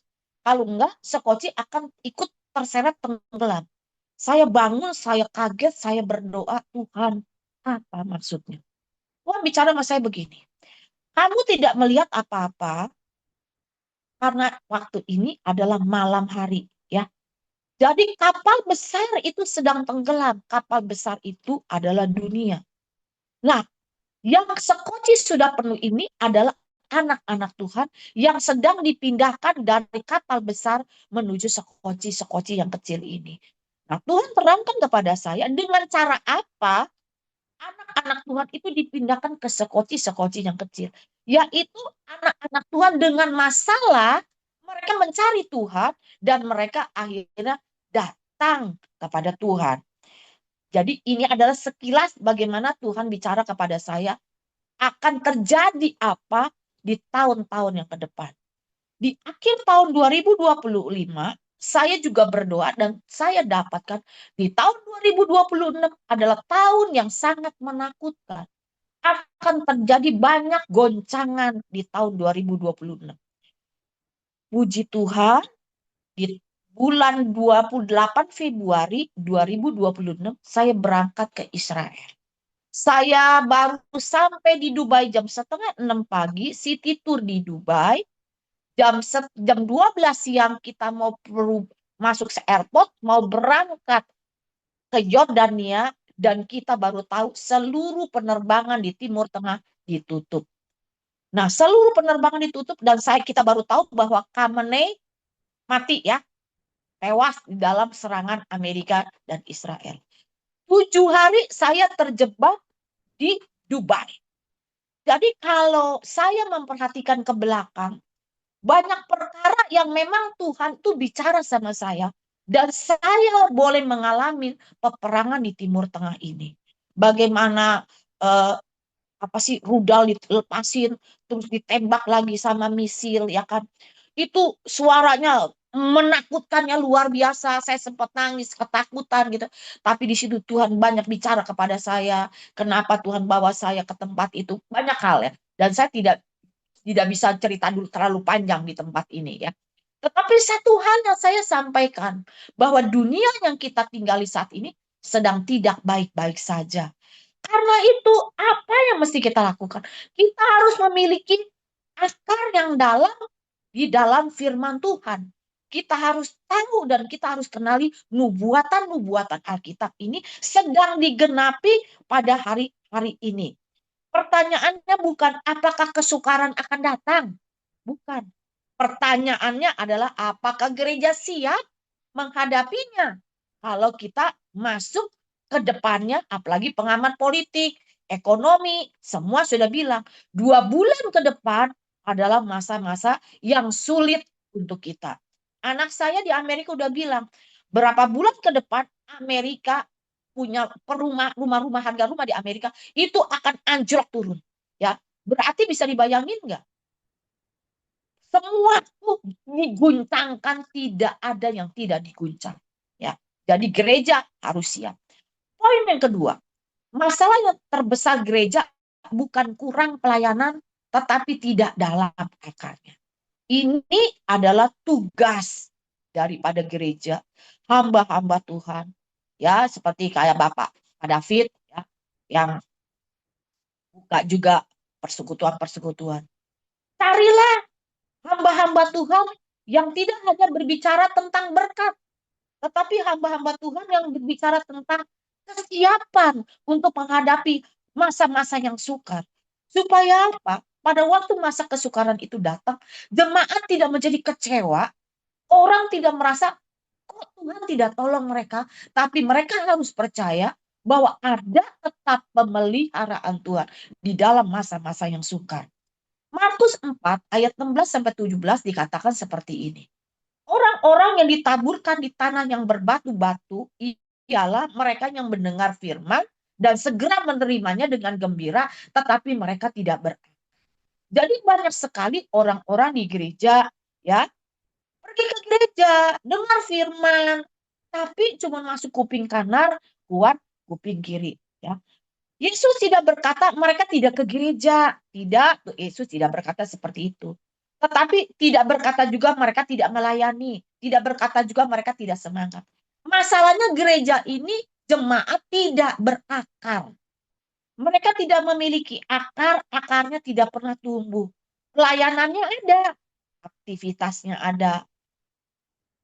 Kalau enggak, sekoci akan ikut terseret tenggelam. Saya bangun, saya kaget, saya berdoa, Tuhan, apa maksudnya? Tuhan bicara sama saya begini, kamu tidak melihat apa-apa karena waktu ini adalah malam hari, ya. Jadi kapal besar itu sedang tenggelam. Kapal besar itu adalah dunia. Nah, yang sekoci sudah penuh ini adalah anak-anak Tuhan yang sedang dipindahkan dari kapal besar menuju sekoci-sekoci yang kecil ini. Nah, Tuhan terangkan kepada saya dengan cara apa anak-anak Tuhan itu dipindahkan ke sekoci-sekoci yang kecil. Yaitu anak-anak Tuhan dengan masalah, mereka mencari Tuhan dan mereka akhirnya datang kepada Tuhan. Jadi ini adalah sekilas bagaimana Tuhan bicara kepada saya akan terjadi apa di tahun-tahun yang ke depan. Di akhir tahun 2025, saya juga berdoa dan saya dapatkan di tahun 2026 adalah tahun yang sangat menakutkan. Akan terjadi banyak goncangan di tahun 2026. Puji Tuhan, di bulan 28 Februari 2026, saya berangkat ke Israel. Saya baru sampai di Dubai jam setengah 6 pagi, city tour di Dubai. Jam 12 siang kita mau masuk ke airport, mau berangkat ke Yordania, dan kita baru tahu seluruh penerbangan di Timur Tengah ditutup. Nah, seluruh penerbangan ditutup dan kita baru tahu bahwa Khamenei mati ya, tewas di dalam serangan Amerika dan Israel. 7 hari saya terjebak di Dubai. Jadi kalau saya memperhatikan ke belakang, banyak perkara yang memang Tuhan tuh bicara sama saya. Dan saya boleh mengalami peperangan di Timur Tengah ini. Bagaimana eh, apa sih rudal dilepasin, terus ditembak lagi sama misil, ya kan? Itu suaranya menakutkannya luar biasa. Saya sempat nangis, ketakutan gitu. Tapi di situ Tuhan banyak bicara kepada saya. Kenapa Tuhan bawa saya ke tempat itu? Banyak hal ya. Dan saya tidak bisa cerita dulu terlalu panjang di tempat ini ya. Tetapi satu hal yang saya sampaikan, bahwa dunia yang kita tinggali saat ini sedang tidak baik-baik saja. Karena itu apa yang mesti kita lakukan? Kita harus memiliki akar yang dalam di dalam firman Tuhan. Kita harus tahu dan kita harus kenali nubuatan-nubuatan Alkitab ini sedang digenapi pada hari-hari ini. Pertanyaannya bukan apakah kesukaran akan datang. Bukan. Pertanyaannya adalah apakah gereja siap menghadapinya. Kalau kita masuk ke depannya, apalagi pengamat politik, ekonomi, semua sudah bilang 2 bulan ke depan adalah masa-masa yang sulit untuk kita. Anak saya di Amerika udah bilang, berapa bulan ke depan Amerika punya rumah-rumah harga rumah di Amerika itu akan anjlok turun. Ya, berarti bisa dibayangin nggak? Semua tuh diguncangkan, tidak ada yang tidak diguncang. Ya, jadi gereja harus siap. Poin yang kedua, masalah yang terbesar gereja bukan kurang pelayanan, tetapi tidak dalam akarnya. Ini adalah tugas daripada gereja, hamba-hamba Tuhan. Ya, seperti kayak Bapak David, ya, yang buka juga persekutuan-persekutuan. Carilah hamba-hamba Tuhan yang tidak hanya berbicara tentang berkat, tetapi hamba-hamba Tuhan yang berbicara tentang kesiapan untuk menghadapi masa-masa yang sukar. Supaya apa? Pada waktu masa kesukaran itu datang, jemaat tidak menjadi kecewa, orang tidak merasa, kok Tuhan tidak tolong mereka, tapi mereka harus percaya bahwa ada tetap pemeliharaan Tuhan di dalam masa-masa yang sukar. Markus 4 ayat 16-17 dikatakan seperti ini. Orang-orang yang ditaburkan di tanah yang berbatu-batu ialah mereka yang mendengar firman dan segera menerimanya dengan gembira, tetapi mereka tidak berakal. Jadi banyak sekali orang-orang di gereja, ya, pergi ke gereja, dengar firman, tapi cuma masuk kuping kanan, keluar kuping kiri, ya. Yesus tidak berkata mereka tidak ke gereja. Tidak, Yesus tidak berkata seperti itu. Tetapi tidak berkata juga mereka tidak melayani. Tidak berkata juga mereka tidak semangat. Masalahnya gereja ini jemaat tidak berakar. Mereka tidak memiliki akar, akarnya tidak pernah tumbuh. Pelayanannya ada, aktivitasnya ada,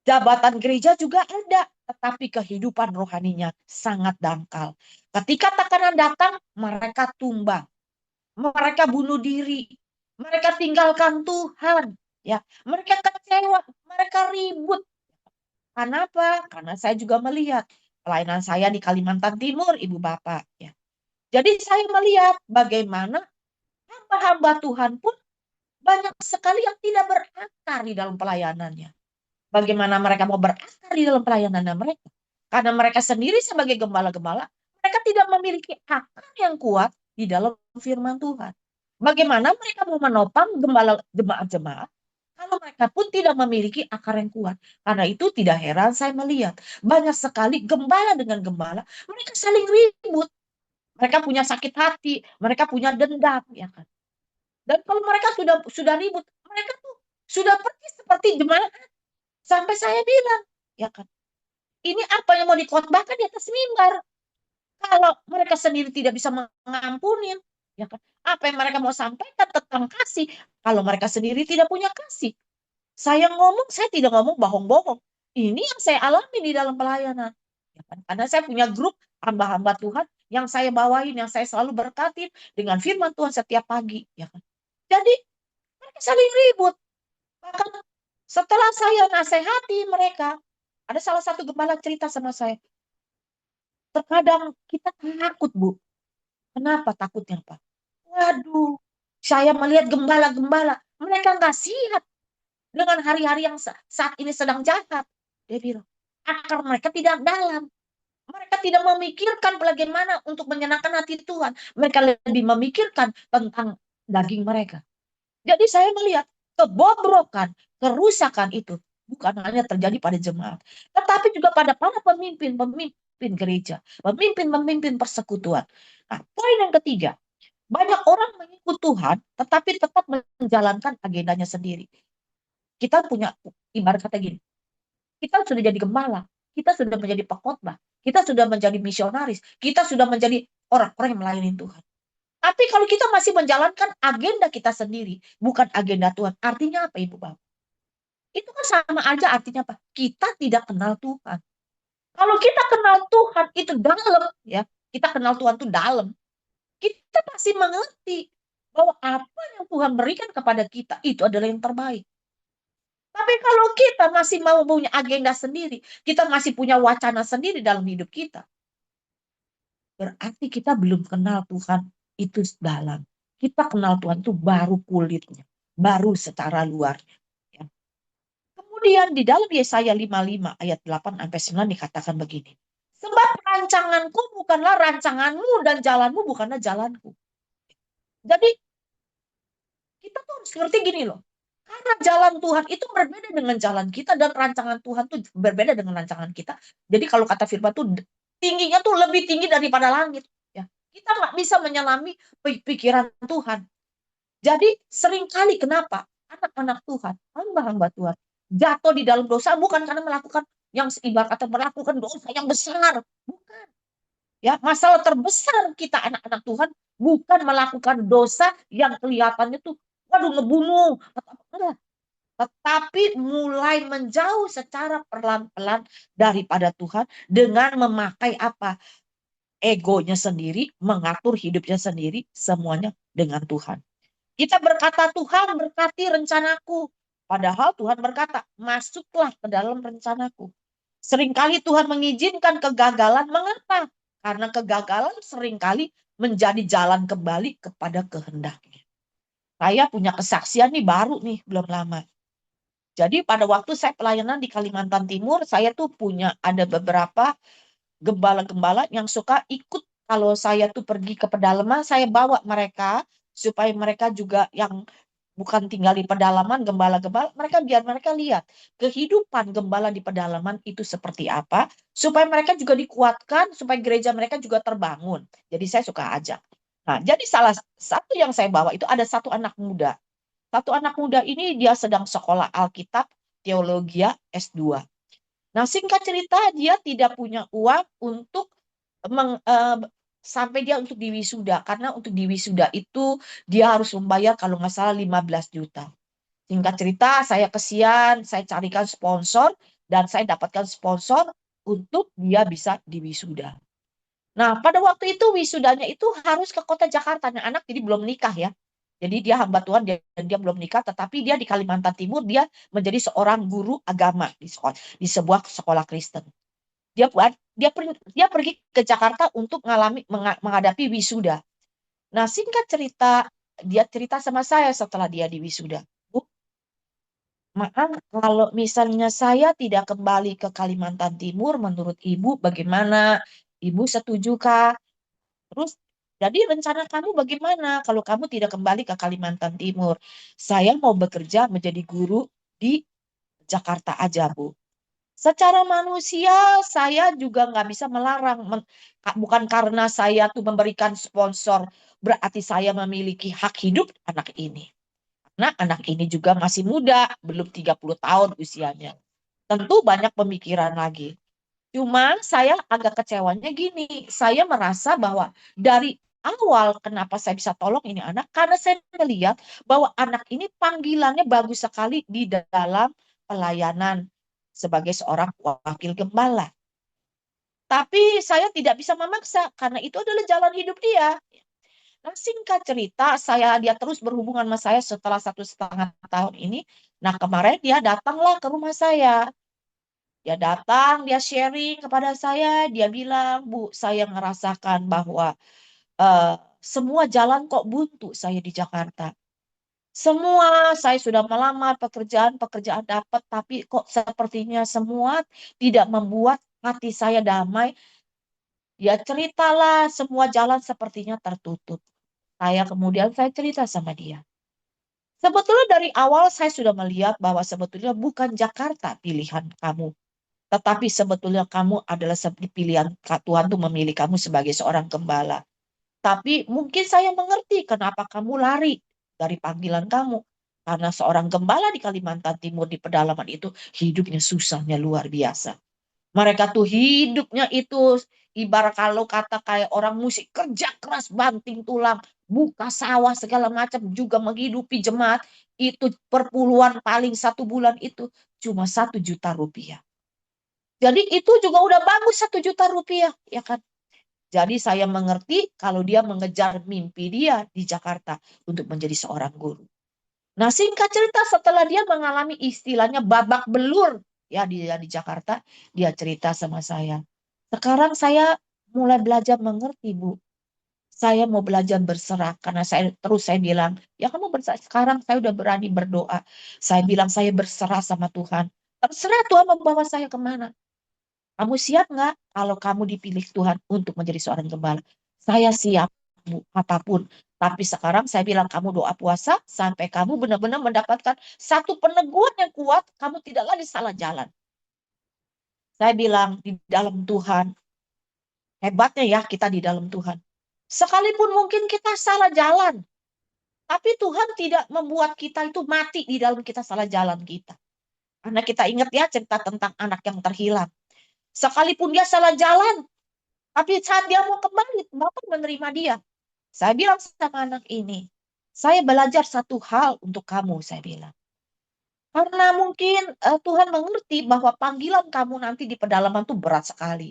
jabatan gereja juga ada, tetapi kehidupan rohaninya sangat dangkal. Ketika tekanan datang, mereka tumbang, mereka bunuh diri, mereka tinggalkan Tuhan, ya, mereka kecewa, mereka ribut. Kenapa? Karena saya juga melihat pelayanan saya di Kalimantan Timur, Ibu Bapak, ya. Jadi saya melihat bagaimana hamba-hamba Tuhan pun banyak sekali yang tidak berakar di dalam pelayanannya. Bagaimana mereka mau berakar di dalam pelayanannya mereka? Karena mereka sendiri sebagai gembala-gembala, mereka tidak memiliki akar yang kuat di dalam firman Tuhan. Bagaimana mereka mau menopang gembala jemaat-jemaat kalau mereka pun tidak memiliki akar yang kuat? Karena itu tidak heran saya melihat banyak sekali gembala dengan gembala, mereka saling ribut. Mereka punya sakit hati, mereka punya dendam, ya kan? Dan kalau mereka sudah ribut, mereka tuh sudah pergi seperti jemaat. Sampai saya bilang, ya kan, ini apa yang mau dikhotbahkan di atas mimbar? Kalau mereka sendiri tidak bisa mengampunin, ya kan, apa yang mereka mau sampaikan tentang kasih? Kalau mereka sendiri tidak punya kasih, saya tidak ngomong bohong-bohong. Ini yang saya alami di dalam pelayanan, ya kan? Karena saya punya grup hamba-hamba Tuhan yang saya bawain, yang saya selalu berkatin dengan firman Tuhan setiap pagi, ya kan. Jadi mereka saling ribut. Bahkan setelah saya nasihati mereka, ada salah satu gembala cerita sama saya. Terkadang kita takut, Bu. Kenapa takutnya, Pak? Waduh, saya melihat gembala-gembala. Mereka nggak siap dengan hari-hari yang saat ini sedang jahat. Dia bilang, akar mereka tidak dalam. Mereka tidak memikirkan bagaimana untuk menyenangkan hati Tuhan. Mereka lebih memikirkan tentang daging mereka. Jadi saya melihat kebobrokan, kerusakan itu bukan hanya terjadi pada jemaat, tetapi juga pada para pemimpin gereja, pemimpin persekutuan. Nah, poin yang ketiga, banyak orang mengikut Tuhan, tetapi tetap menjalankan agendanya sendiri. Kita punya ibarat kata gini, kita sudah jadi gembala, kita sudah menjadi pengkhotbah, kita sudah menjadi misionaris, kita sudah menjadi orang-orang yang melayani Tuhan. Tapi kalau kita masih menjalankan agenda kita sendiri, bukan agenda Tuhan, artinya apa, Ibu Bapak? Itu kan sama aja artinya apa? Kita tidak kenal Tuhan. Kalau kita kenal Tuhan itu dalam, ya, kita kenal Tuhan itu dalam, kita pasti mengerti bahwa apa yang Tuhan berikan kepada kita itu adalah yang terbaik. Tapi kalau kita masih mau punya agenda sendiri, kita masih punya wacana sendiri dalam hidup kita, berarti kita belum kenal Tuhan itu dalam. Kita kenal Tuhan itu baru kulitnya, baru secara luarnya. Ya. Kemudian di dalam Yesaya 55 ayat 8 sampai 9 dikatakan begini. Sebab rancanganku bukanlah rancanganmu dan jalanmu bukanlah jalanku. Jadi kita tuh harus ngerti gini loh. Karena jalan Tuhan itu berbeda dengan jalan kita dan rancangan Tuhan tuh berbeda dengan rancangan kita. Jadi kalau kata firman tuh tingginya tuh lebih tinggi daripada langit. Ya, kita nggak bisa menyelami pikiran Tuhan. Jadi seringkali kenapa anak-anak Tuhan, hamba-hamba Tuhan, jatuh di dalam dosa bukan karena melakukan yang ibarat kata melakukan dosa yang besar. Bukan. Ya, masalah terbesar kita anak-anak Tuhan bukan melakukan dosa yang kelihatannya tuh waduh ngebunuh. Enggak. Tetapi mulai menjauh secara pelan-pelan daripada Tuhan dengan memakai apa? Egonya sendiri, mengatur hidupnya sendiri, semuanya dengan Tuhan. Kita berkata, Tuhan berkati rencanaku. Padahal Tuhan berkata, masuklah ke dalam rencanaku. Seringkali Tuhan mengizinkan kegagalan. Mengapa? Karena kegagalan seringkali menjadi jalan kembali kepada kehendaknya. Saya punya kesaksian nih baru nih, belum lama. Jadi pada waktu saya pelayanan di Kalimantan Timur, saya tuh punya ada beberapa gembala-gembala yang suka ikut kalau saya tuh pergi ke pedalaman, saya bawa mereka supaya mereka juga yang bukan tinggal di pedalaman, gembala-gembala, mereka biar mereka lihat kehidupan gembala di pedalaman itu seperti apa, supaya mereka juga dikuatkan, supaya gereja mereka juga terbangun. Jadi saya suka ajak. Nah, jadi salah satu yang saya bawa itu ada satu anak muda. Satu anak muda ini dia sedang sekolah Alkitab, teologi S2. Nah, singkat cerita dia tidak punya uang untuk sampai dia untuk diwisuda. Karena untuk diwisuda itu dia harus membayar kalau nggak salah 15 juta. Singkat cerita, saya kesian, saya carikan sponsor, dan saya dapatkan sponsor untuk dia bisa diwisuda. Nah, pada waktu itu wisudanya itu harus ke kota Jakarta. Nah, anak jadi belum nikah ya. Jadi dia hamba Tuhan dan dia belum nikah, tetapi dia di Kalimantan Timur dia menjadi seorang guru agama di sekolah, di sebuah sekolah Kristen. Dia pergi ke Jakarta untuk menghadapi wisuda. Nah, singkat cerita, dia cerita sama saya setelah dia di wisuda. Bu, maaf kalau misalnya saya tidak kembali ke Kalimantan Timur, menurut Ibu bagaimana? Ibu setujukah? Terus, jadi rencana kamu bagaimana kalau kamu tidak kembali ke Kalimantan Timur? Saya mau bekerja menjadi guru di Jakarta aja, Bu. Secara manusia, saya juga nggak bisa melarang. Bukan karena saya tuh memberikan sponsor, berarti saya memiliki hak hidup anak ini. Nah, anak ini juga masih muda, belum 30 tahun usianya. Tentu banyak pemikiran lagi. Cuma saya agak kecewanya gini, saya merasa bahwa dari awal kenapa saya bisa tolong ini anak, karena saya melihat bahwa anak ini panggilannya bagus sekali di dalam pelayanan sebagai seorang wakil gembala. Tapi saya tidak bisa memaksa, karena itu adalah jalan hidup dia. Nah, singkat cerita, dia terus berhubungan sama saya setelah 1,5 tahun ini. Nah, kemarin dia datanglah ke rumah saya. Dia datang, dia sharing kepada saya, dia bilang, Bu, saya merasakan bahwa semua jalan kok buntu saya di Jakarta. Semua saya sudah melamar pekerjaan dapat, tapi kok sepertinya semua tidak membuat hati saya damai. Ya ceritalah, semua jalan sepertinya tertutup. Saya cerita sama dia. Sebetulnya dari awal saya sudah melihat bahwa sebetulnya bukan Jakarta pilihan kamu. Tetapi sebetulnya kamu adalah pilihan Tuhan untuk memilih kamu sebagai seorang gembala. Tapi mungkin saya mengerti kenapa kamu lari dari panggilan kamu. Karena seorang gembala di Kalimantan Timur di pedalaman itu hidupnya susahnya luar biasa. Mereka tuh hidupnya itu ibarat kalau kata kayak orang musik kerja keras banting tulang, buka sawah segala macam juga menghidupi jemaat itu perpuluhan paling 1 bulan itu cuma 1 juta rupiah. Jadi itu juga udah bagus 1 juta rupiah, ya kan? Jadi saya mengerti kalau dia mengejar mimpi dia di Jakarta untuk menjadi seorang guru. Nah, singkat cerita setelah dia mengalami istilahnya babak belur ya di Jakarta, dia cerita sama saya. Sekarang saya mulai belajar mengerti, Bu. Saya mau belajar berserah karena saya bilang, ya kamu berserah. Sekarang saya udah berani berdoa. Saya bilang saya berserah sama Tuhan. Terserah Tuhan membawa saya kemana. Kamu siap nggak kalau kamu dipilih Tuhan untuk menjadi seorang gembala? Saya siap, Bu, apapun. Tapi sekarang saya bilang kamu doa puasa sampai kamu benar-benar mendapatkan satu peneguhan yang kuat, kamu tidak lagi salah jalan. Saya bilang di dalam Tuhan, hebatnya ya kita di dalam Tuhan. Sekalipun mungkin kita salah jalan, tapi Tuhan tidak membuat kita itu mati di dalam kita salah jalan kita. Karena kita ingat ya cerita tentang anak yang terhilang. Sekalipun dia salah jalan, tapi saat dia mau kembali, Bapak menerima dia. Saya bilang sama anak ini, saya belajar satu hal untuk kamu, saya bilang. Karena mungkin Tuhan mengerti bahwa panggilan kamu nanti di pedalaman itu berat sekali.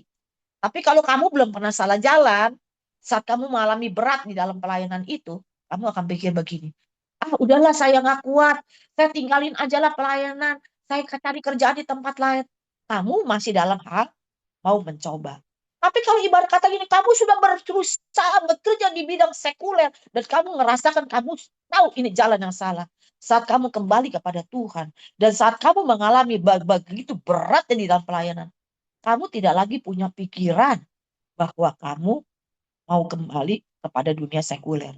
Tapi kalau kamu belum pernah salah jalan, saat kamu mengalami berat di dalam pelayanan itu, kamu akan pikir begini, ah udahlah saya nggak kuat, saya tinggalin aja lah pelayanan, saya cari kerjaan di tempat lain. Kamu masih dalam hal mau mencoba. Tapi kalau ibarat kata gini, kamu sudah berusaha bekerja di bidang sekuler dan kamu ngerasakan kamu tahu ini jalan yang salah. Saat kamu kembali kepada Tuhan dan saat kamu mengalami begitu beratnya di dalam pelayanan, kamu tidak lagi punya pikiran bahwa kamu mau kembali kepada dunia sekuler.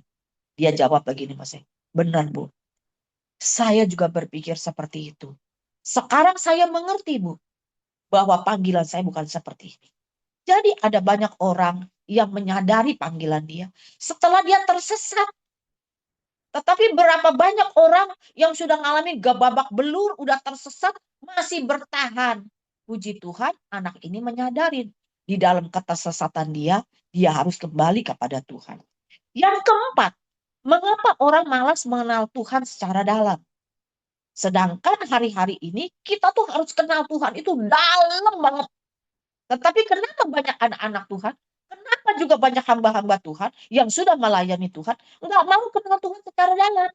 Dia jawab begini, Mas. Benar, Bu. Saya juga berpikir seperti itu. Sekarang saya mengerti, Bu, bahwa panggilan saya bukan seperti ini. Jadi ada banyak orang yang menyadari panggilan dia setelah dia tersesat. Tetapi berapa banyak orang yang sudah mengalami babak belur, udah tersesat, masih bertahan. Puji Tuhan, anak ini menyadari di dalam ketersesatan dia harus kembali kepada Tuhan. Yang keempat, mengapa orang malas mengenal Tuhan secara dalam? Sedangkan hari-hari ini kita tuh harus kenal Tuhan itu dalam banget. Tetapi kenapa banyak anak-anak Tuhan? Kenapa juga banyak hamba-hamba Tuhan yang sudah melayani Tuhan nggak mau kenal Tuhan secara dalam?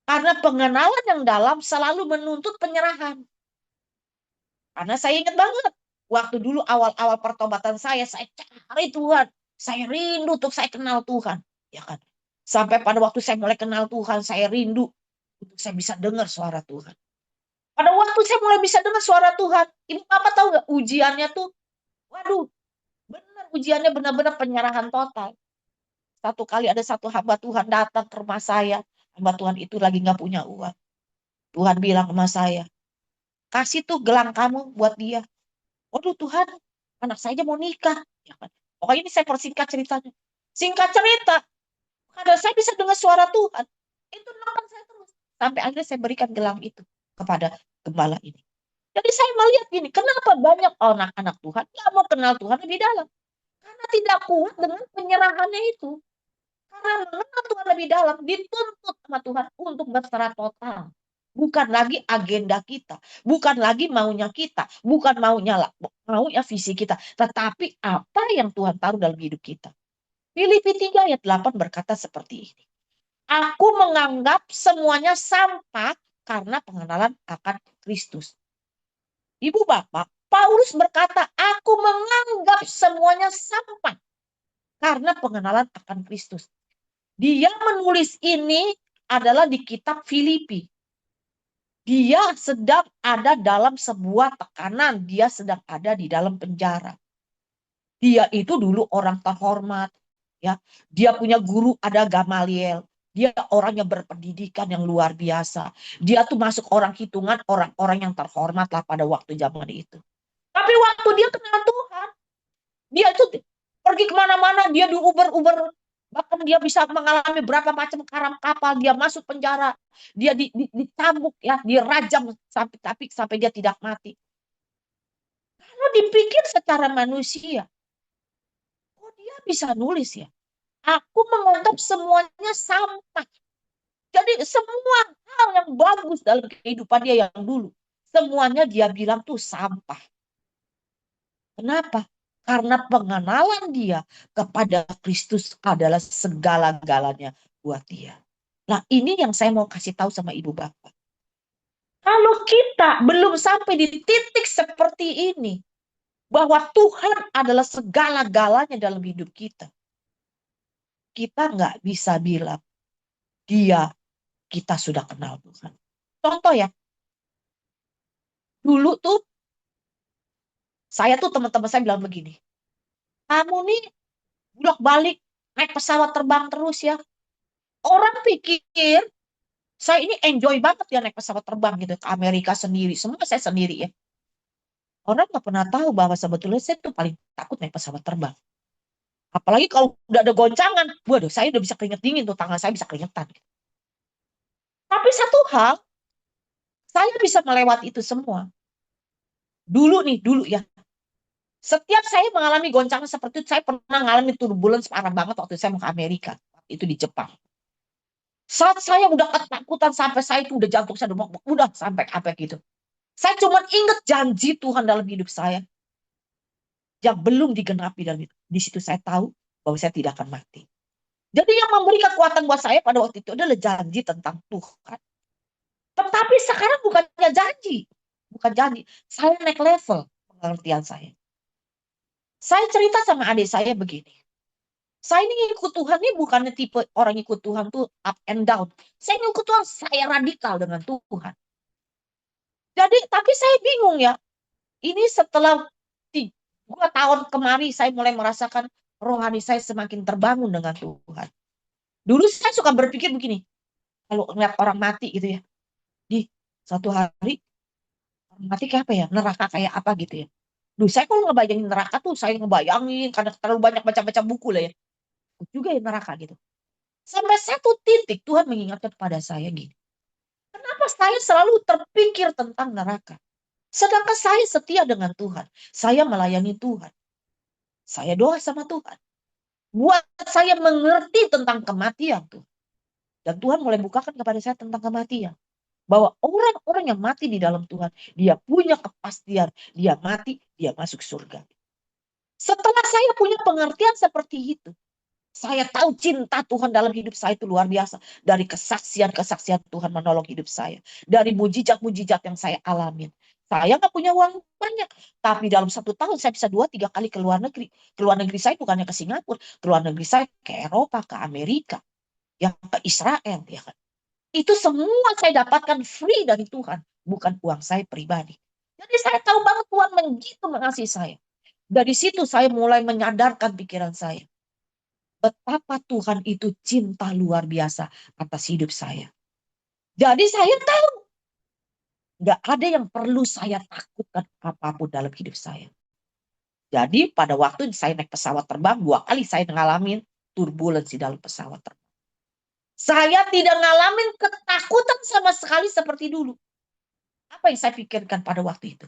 Karena pengenalan yang dalam selalu menuntut penyerahan. Karena saya ingat banget, waktu dulu awal-awal pertobatan saya cari Tuhan. Saya rindu untuk saya kenal Tuhan. Ya kan? Sampai pada waktu saya mulai kenal Tuhan, saya rindu untuk saya bisa dengar suara Tuhan. Pada waktu saya mulai bisa dengar suara Tuhan, Ibu Bapak tahu nggak ujiannya tuh? Waduh, benar ujiannya benar-benar penyerahan total. Satu kali ada satu hamba Tuhan datang ke rumah saya. Hamba Tuhan itu lagi nggak punya uang. Tuhan bilang sama saya, kasih tuh gelang kamu buat dia. Waduh Tuhan, anak saya aja mau nikah. Ya kan? Pokoknya ini saya persingkat ceritanya. Singkat cerita, karena saya bisa dengar suara Tuhan. Itu nonton saya terus. Sampai akhirnya saya berikan gelang itu kepada gembala ini. Jadi saya melihat gini, kenapa banyak anak-anak Tuhan nggak mau kenal Tuhan lebih dalam? Karena tidak kuat dengan penyerahannya itu. Karena mengenal Tuhan lebih dalam, dituntut sama Tuhan untuk berserah total. Bukan lagi agenda kita, bukan lagi maunya kita, bukan maunya visi kita, tetapi apa yang Tuhan taruh dalam hidup kita. Filipi 3 ayat 8 berkata seperti ini. Aku menganggap semuanya sampah karena pengenalan akan Kristus. Ibu Bapak, Paulus berkata, aku menganggap semuanya sampah karena pengenalan akan Kristus. Dia menulis ini adalah di kitab Filipi. Dia sedang ada dalam sebuah tekanan. Dia sedang ada di dalam penjara. Dia itu dulu orang terhormat. Ya, dia punya guru ada Gamaliel. Dia orang yang berpendidikan yang luar biasa. Dia tuh masuk orang hitungan orang-orang yang terhormat lah pada waktu zaman itu. Tapi waktu dia kenal Tuhan, dia itu pergi kemana-mana, dia diuber-uber. Bahkan dia bisa mengalami berapa macam karam kapal, dia masuk penjara, dia dicambuk ya, dirajam sampai dia tidak mati. Kalau dipikir secara manusia, kok dia bisa nulis ya? Aku menganggap semuanya sampah. Jadi semua hal yang bagus dalam kehidupan dia yang dulu, semuanya dia bilang tuh sampah. Kenapa? Karena pengenalan dia kepada Kristus adalah segala-galanya buat dia. Nah, ini yang saya mau kasih tahu sama Ibu Bapak. Kalau kita belum sampai di titik seperti ini, bahwa Tuhan adalah segala-galanya dalam hidup kita nggak bisa bilang, kita sudah kenal Tuhan. Contoh ya, dulu tuh, saya tuh teman-teman saya bilang begini, kamu nih bolak-balik naik pesawat terbang terus ya. Orang pikir saya ini enjoy banget ya naik pesawat terbang gitu ke Amerika sendiri. Semua saya sendiri ya. Orang nggak pernah tahu bahwa sebetulnya saya tuh paling takut naik pesawat terbang. Apalagi kalau udah ada goncangan. Waduh, saya udah bisa keringet dingin tuh. Tangan saya bisa keringetan. Tapi satu hal, saya bisa melewati itu semua. Dulu ya. Setiap saya mengalami goncangan seperti itu, saya pernah mengalami turbulence parah banget waktu saya mau ke Amerika. Itu di Jepang. Saat saya udah ketakutan sampai saya itu udah jantung saya udah sampai apa gitu. Saya cuma ingat janji Tuhan dalam hidup saya yang belum digenapi dan di situ saya tahu bahwa saya tidak akan mati. Jadi yang memberi kekuatan buat saya pada waktu itu adalah janji tentang Tuhan. Tetapi sekarang bukannya janji, bukan janji. Saya naik level pengertian saya. Saya cerita sama adik saya begini. Saya ini ikut Tuhan ini bukannya tipe orang ikut Tuhan tuh up and down. Saya ikut Tuhan, saya radikal dengan Tuhan. Jadi, tapi saya bingung ya. Ini setelah 2 tahun kemari saya mulai merasakan rohani saya semakin terbangun dengan Tuhan. Dulu saya suka berpikir begini, kalau ngeliat orang mati gitu ya, di satu hari orang mati kayak apa ya, neraka kayak apa gitu ya. Duh, saya kalau ngebayangin neraka tuh saya ngebayangin karena terlalu banyak baca-baca buku lah ya. Juga ya neraka gitu. Sampai satu titik Tuhan mengingatkan kepada saya gini. Kenapa saya selalu terpikir tentang neraka? Sedangkan saya setia dengan Tuhan. Saya melayani Tuhan. Saya doa sama Tuhan. Buat saya mengerti tentang kematian tuh. Dan Tuhan mulai bukakan kepada saya tentang kematian. Bahwa orang-orang yang mati di dalam Tuhan, dia punya kepastian. Dia mati, dia masuk surga. Setelah saya punya pengertian seperti itu, saya tahu cinta Tuhan dalam hidup saya itu luar biasa. Dari kesaksian-kesaksian Tuhan menolong hidup saya. Dari mujizat-mujizat yang saya alamin. Saya nggak punya uang banyak. Tapi dalam 1 tahun saya bisa 2-3 kali ke luar negeri. Ke luar negeri saya bukannya ke Singapura. Ke luar negeri saya ke Eropa, ke Amerika. Yang ke Israel. Ya kan? Itu semua saya dapatkan free dari Tuhan. Bukan uang saya pribadi. Jadi saya tahu banget Tuhan begitu mengasihi saya. Dari situ saya mulai menyadarkan pikiran saya. Betapa Tuhan itu cinta luar biasa atas hidup saya. Jadi saya tahu nggak ada yang perlu saya takutkan apapun dalam hidup saya. Jadi pada waktu saya naik pesawat terbang, 2 kali saya ngalamin turbulensi dalam pesawat terbang. Saya tidak ngalamin ketakutan sama sekali seperti dulu. Apa yang saya pikirkan pada waktu itu?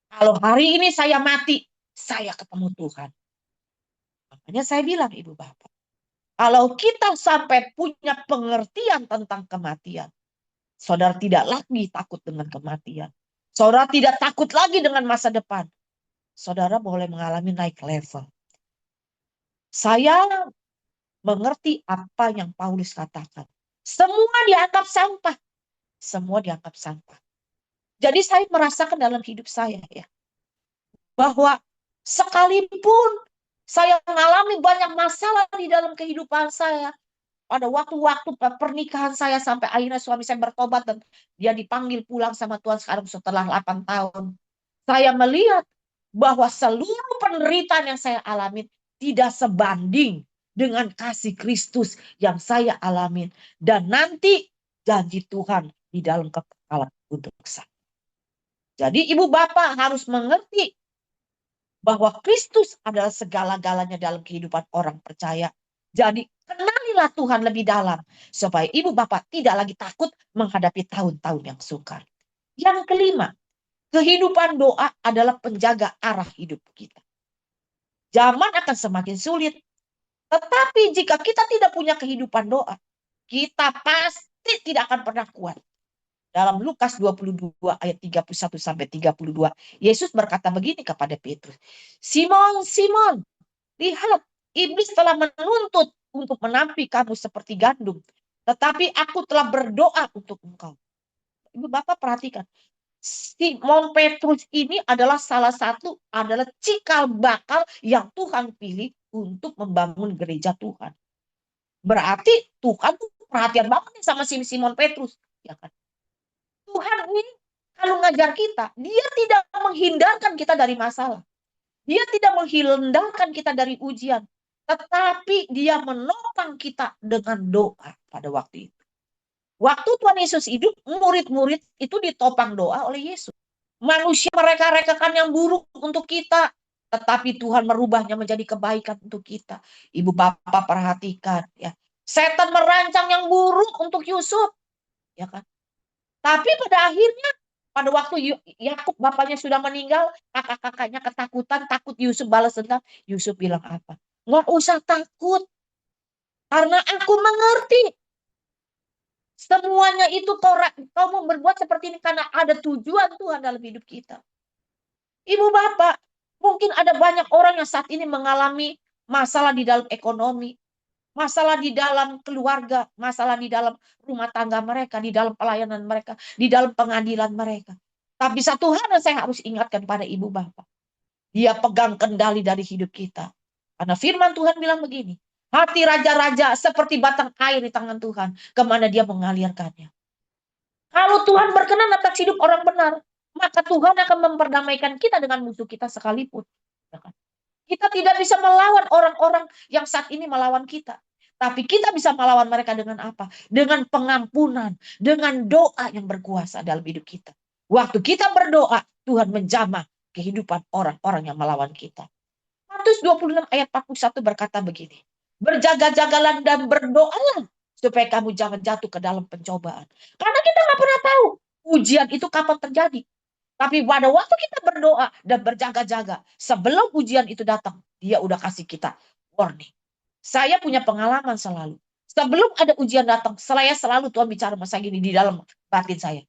Kalau hari ini saya mati, saya ketemu Tuhan. Makanya saya bilang, Ibu Bapak, kalau kita sampai punya pengertian tentang kematian, saudara tidak lagi takut dengan kematian. Saudara tidak takut lagi dengan masa depan. Saudara boleh mengalami naik level. Saya mengerti apa yang Paulus katakan. Semua dianggap sampah. Semua dianggap sampah. Jadi saya merasakan dalam hidup saya ya, bahwa sekalipun saya mengalami banyak masalah di dalam kehidupan saya, pada waktu-waktu pernikahan saya sampai akhirnya suami saya bertobat dan dia dipanggil pulang sama Tuhan sekarang setelah 8 tahun. Saya melihat bahwa seluruh penderitaan yang saya alami tidak sebanding dengan kasih Kristus yang saya alami. Dan nanti janji Tuhan di dalam kekekalan untuk saya. Jadi ibu bapak harus mengerti bahwa Kristus adalah segala-galanya dalam kehidupan orang percaya. Jadi kenalilah Tuhan lebih dalam supaya ibu bapak tidak lagi takut menghadapi tahun-tahun yang sukar. Yang kelima, kehidupan doa adalah penjaga arah hidup kita. Zaman akan semakin sulit. Tetapi jika kita tidak punya kehidupan doa, kita pasti tidak akan pernah kuat. Dalam Lukas 22 ayat 31 sampai 32, Yesus berkata begini kepada Petrus, Simon, Simon, lihat, iblis telah menuntut untuk menampi kamu seperti gandum. Tetapi aku telah berdoa untuk engkau. Ibu Bapak perhatikan, Simon Petrus ini adalah salah satu, adalah cikal bakal yang Tuhan pilih untuk membangun gereja Tuhan. Berarti Tuhan tuh perhatian banget nih sama Simon Petrus. Ya kan? Tuhan ini kalau ngajar kita, dia tidak menghindarkan kita dari masalah. Dia tidak menghindarkan kita dari ujian. Tetapi dia menopang kita dengan doa pada waktu itu. Waktu Tuhan Yesus hidup, murid-murid itu ditopang doa oleh Yesus. Manusia mereka-rekakan yang buruk untuk kita, tetapi Tuhan merubahnya menjadi kebaikan untuk kita. Ibu bapak perhatikan ya. Setan merancang yang buruk untuk Yusuf, ya kan? Tapi pada akhirnya pada waktu Yakub bapaknya sudah meninggal, kakak-kakaknya ketakutan, takut Yusuf balas dendam. Yusuf bilang apa? Nggak usah takut, karena aku mengerti. Semuanya itu kau mau berbuat seperti ini karena ada tujuan Tuhan dalam hidup kita. Ibu bapak, mungkin ada banyak orang yang saat ini mengalami masalah di dalam ekonomi, masalah di dalam keluarga, masalah di dalam rumah tangga mereka, di dalam pelayanan mereka, di dalam pengadilan mereka. Tapi satu hal yang saya harus ingatkan pada ibu bapak. Dia pegang kendali dari hidup kita. Karena firman Tuhan bilang begini. Hati raja-raja seperti batang air di tangan Tuhan. Kemana dia mengalirkannya. Kalau Tuhan berkenan atas hidup orang benar, maka Tuhan akan memperdamaikan kita dengan musuh kita sekalipun. Kita tidak bisa melawan orang-orang yang saat ini melawan kita. Tapi kita bisa melawan mereka dengan apa? Dengan pengampunan, dengan doa yang berkuasa dalam hidup kita. Waktu kita berdoa, Tuhan menjamah kehidupan orang-orang yang melawan kita. Matius 26 ayat 41 berkata begini. Berjaga-jagalah dan berdoalah supaya kamu jangan jatuh ke dalam pencobaan. Karena kita nggak pernah tahu ujian itu kapan terjadi. Tapi pada waktu kita berdoa dan berjaga-jaga, sebelum ujian itu datang, dia udah kasih kita warning. Saya punya pengalaman selalu. Sebelum ada ujian datang, saya selalu Tuhan bicara sama saya gini di dalam batin saya.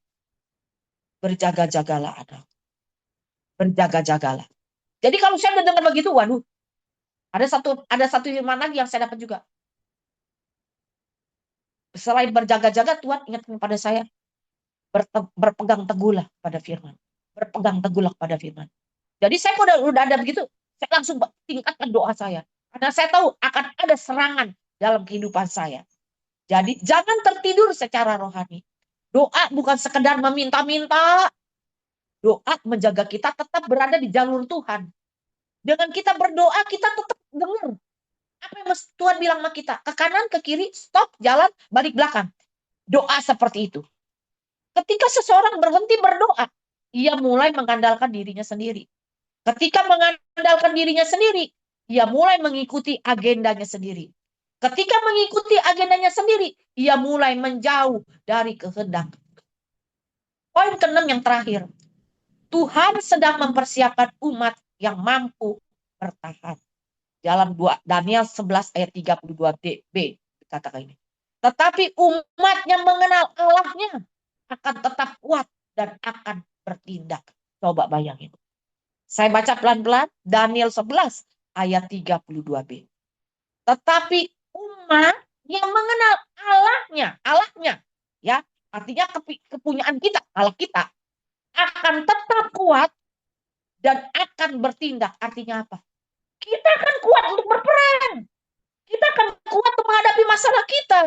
Berjaga-jagalah anak. Berjaga-jagalah. Jadi kalau saya udah dengar begitu, waduh, ada satu firman lagi yang saya dapat juga. Selain berjaga-jaga, Tuhan ingatkan kepada saya, berpegang teguhlah pada firman. Berpegang teguhlah pada firman. Jadi saya udah ada begitu, saya langsung tingkatkan doa saya. Karena saya tahu akan ada serangan dalam kehidupan saya. Jadi jangan tertidur secara rohani. Doa bukan sekedar meminta-minta. Doa menjaga kita tetap berada di jalur Tuhan. Dengan kita berdoa, kita tetap dengar. Apa yang Tuhan bilang sama kita? Ke kanan, ke kiri, stop, jalan, balik belakang. Doa seperti itu. Ketika seseorang berhenti berdoa, ia mulai mengandalkan dirinya sendiri. Ketika mengandalkan dirinya sendiri, ia mulai mengikuti agendanya sendiri. Ketika mengikuti agendanya sendiri, ia mulai menjauh dari kehendak. Poin ke-6 yang terakhir. Tuhan sedang mempersiapkan umat yang mampu bertahan. Dalam Daniel 11 ayat 32b dikatakan ini. Tetapi umat yang mengenal Allahnya akan tetap kuat dan akan bertindak. Coba bayangin. Saya baca pelan-pelan Daniel 11 ayat 32b. Tetapi umat yang mengenal Allahnya, ya, artinya kepunyaan kita, Allah kita, akan tetap kuat dan akan bertindak. Artinya apa? Kita akan kuat untuk berperang. Kita akan kuat untuk menghadapi masalah kita.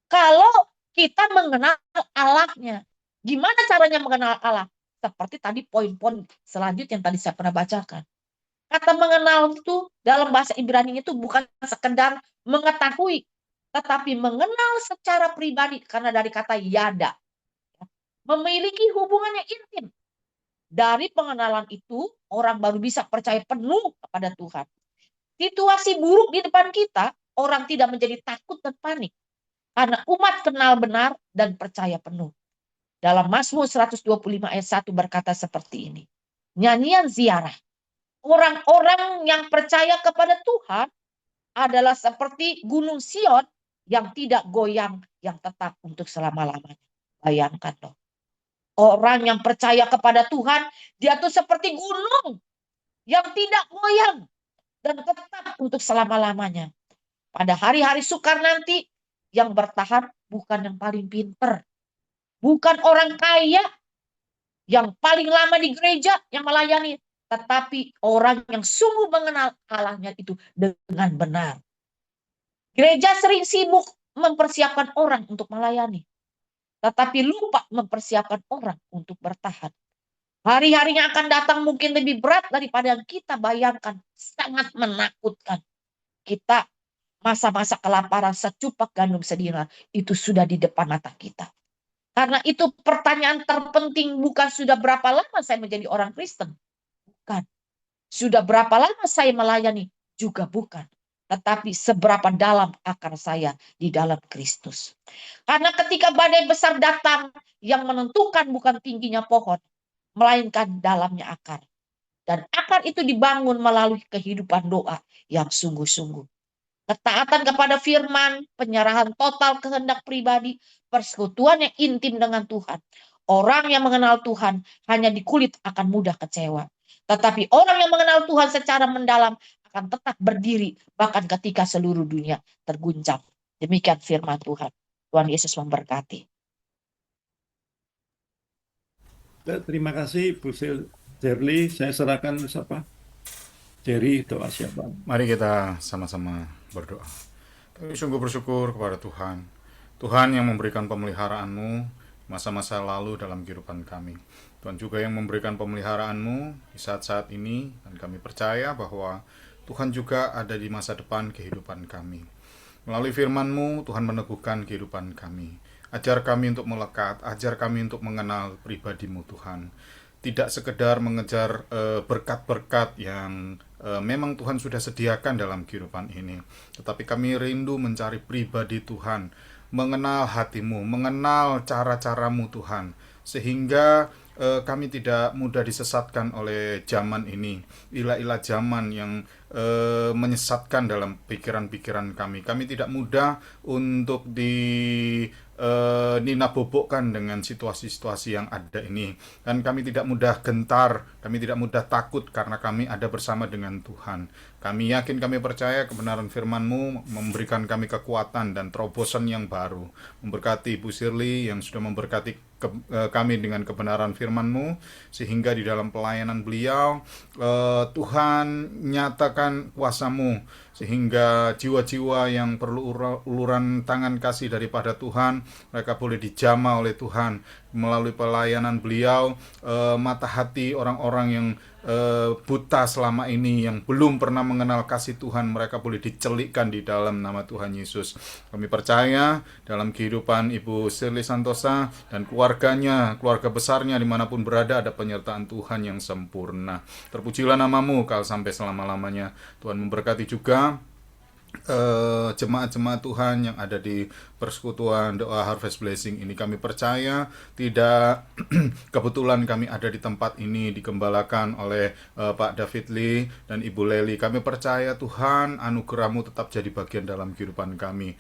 Kalau kita mengenal Allahnya. Gimana caranya mengenal Allah? Seperti tadi poin-poin selanjutnya yang tadi saya pernah bacakan. Kata mengenal itu dalam bahasa Ibrani itu bukan sekedar mengetahui, tetapi mengenal secara pribadi karena dari kata yada. Memiliki hubungan yang intim. Dari pengenalan itu, orang baru bisa percaya penuh kepada Tuhan. Situasi buruk di depan kita, orang tidak menjadi takut dan panik. Karena umat kenal benar dan percaya penuh. Dalam Mazmur 125 ayat 1 berkata seperti ini. Nyanyian ziarah. Orang-orang yang percaya kepada Tuhan adalah seperti gunung Sion yang tidak goyang, yang tetap untuk selama-lamanya. Bayangkan dong. Orang yang percaya kepada Tuhan, dia tuh seperti gunung yang tidak goyang dan tetap untuk selama-lamanya. Pada hari-hari sukar nanti, yang bertahan bukan yang paling pinter. Bukan orang kaya yang paling lama di gereja yang melayani. Tetapi orang yang sungguh mengenal Allahnya itu dengan benar. Gereja sering sibuk mempersiapkan orang untuk melayani. Tetapi lupa mempersiapkan orang untuk bertahan. Hari-hari yang akan datang mungkin lebih berat daripada yang kita bayangkan. Sangat menakutkan. kita masa-masa kelaparan secupak gandum sedina itu sudah di depan mata kita. Karena itu pertanyaan terpenting bukan sudah berapa lama saya menjadi orang Kristen. Bukan. Sudah berapa lama saya melayani? Juga bukan. Tetapi seberapa dalam akar saya di dalam Kristus. Karena ketika badai besar datang, yang menentukan bukan tingginya pohon, melainkan dalamnya akar. Dan akar itu dibangun melalui kehidupan doa yang sungguh-sungguh. Ketaatan kepada firman, penyerahan total kehendak pribadi, persekutuan yang intim dengan Tuhan. Orang yang mengenal Tuhan hanya di kulit akan mudah kecewa. Tetapi orang yang mengenal Tuhan secara mendalam akan tetap berdiri bahkan ketika seluruh dunia terguncang. Demikian firman Tuhan. Tuhan Yesus memberkati. Terima kasih Bu Jerly. Saya serahkan siapa? Jerry, doa siapa? Mari kita sama-sama berdoa. Kami sungguh bersyukur kepada Tuhan. Tuhan yang memberikan pemeliharaan-Mu masa-masa lalu dalam kehidupan kami. Tuhan juga yang memberikan pemeliharaan-Mu di saat-saat ini, dan kami percaya bahwa Tuhan juga ada di masa depan kehidupan kami. Melalui firman-Mu, Tuhan meneguhkan kehidupan kami. Ajar kami untuk melekat, ajar kami untuk mengenal pribadi-Mu Tuhan. Tidak sekedar mengejar berkat-berkat yang memang Tuhan sudah sediakan dalam kehidupan ini, tetapi kami rindu mencari pribadi Tuhan, mengenal hati-Mu, mengenal cara-cara-Mu Tuhan, sehingga kami tidak mudah disesatkan oleh zaman ini, ilah-ilah zaman yang menyesatkan dalam pikiran-pikiran kami. Kami tidak mudah untuk ninabobokkan dengan situasi-situasi yang ada ini, dan kami tidak mudah gentar, kami tidak mudah takut karena kami ada bersama dengan Tuhan. Kami yakin, kami percaya kebenaran firman-Mu memberikan kami kekuatan dan terobosan yang baru. Memberkati Ibu Shirley yang sudah memberkati kami dengan kebenaran firman-Mu, sehingga di dalam pelayanan beliau Tuhan nyatakan kuasa-Mu, sehingga jiwa-jiwa yang perlu uluran tangan kasih daripada Tuhan, mereka boleh dijamah oleh Tuhan melalui pelayanan beliau. Mata hati orang-orang yang buta selama ini, yang belum pernah mengenal kasih Tuhan, mereka boleh dicelikkan di dalam nama Tuhan Yesus. Kami percaya dalam kehidupan Ibu Shirley Santosa dan keluarganya, keluarga besarnya dimanapun berada, ada penyertaan Tuhan yang sempurna. Terpujilah nama-Mu kal sampai selama-lamanya. Tuhan memberkati juga jemaat-jemaat Tuhan yang ada di persekutuan doa Harvest Blessing ini. Kami percaya tidak kebetulan kami ada di tempat ini digembalakan oleh Pak David Lee dan Ibu Leli. Kami percaya Tuhan, anugerah-Mu tetap jadi bagian dalam kehidupan kami.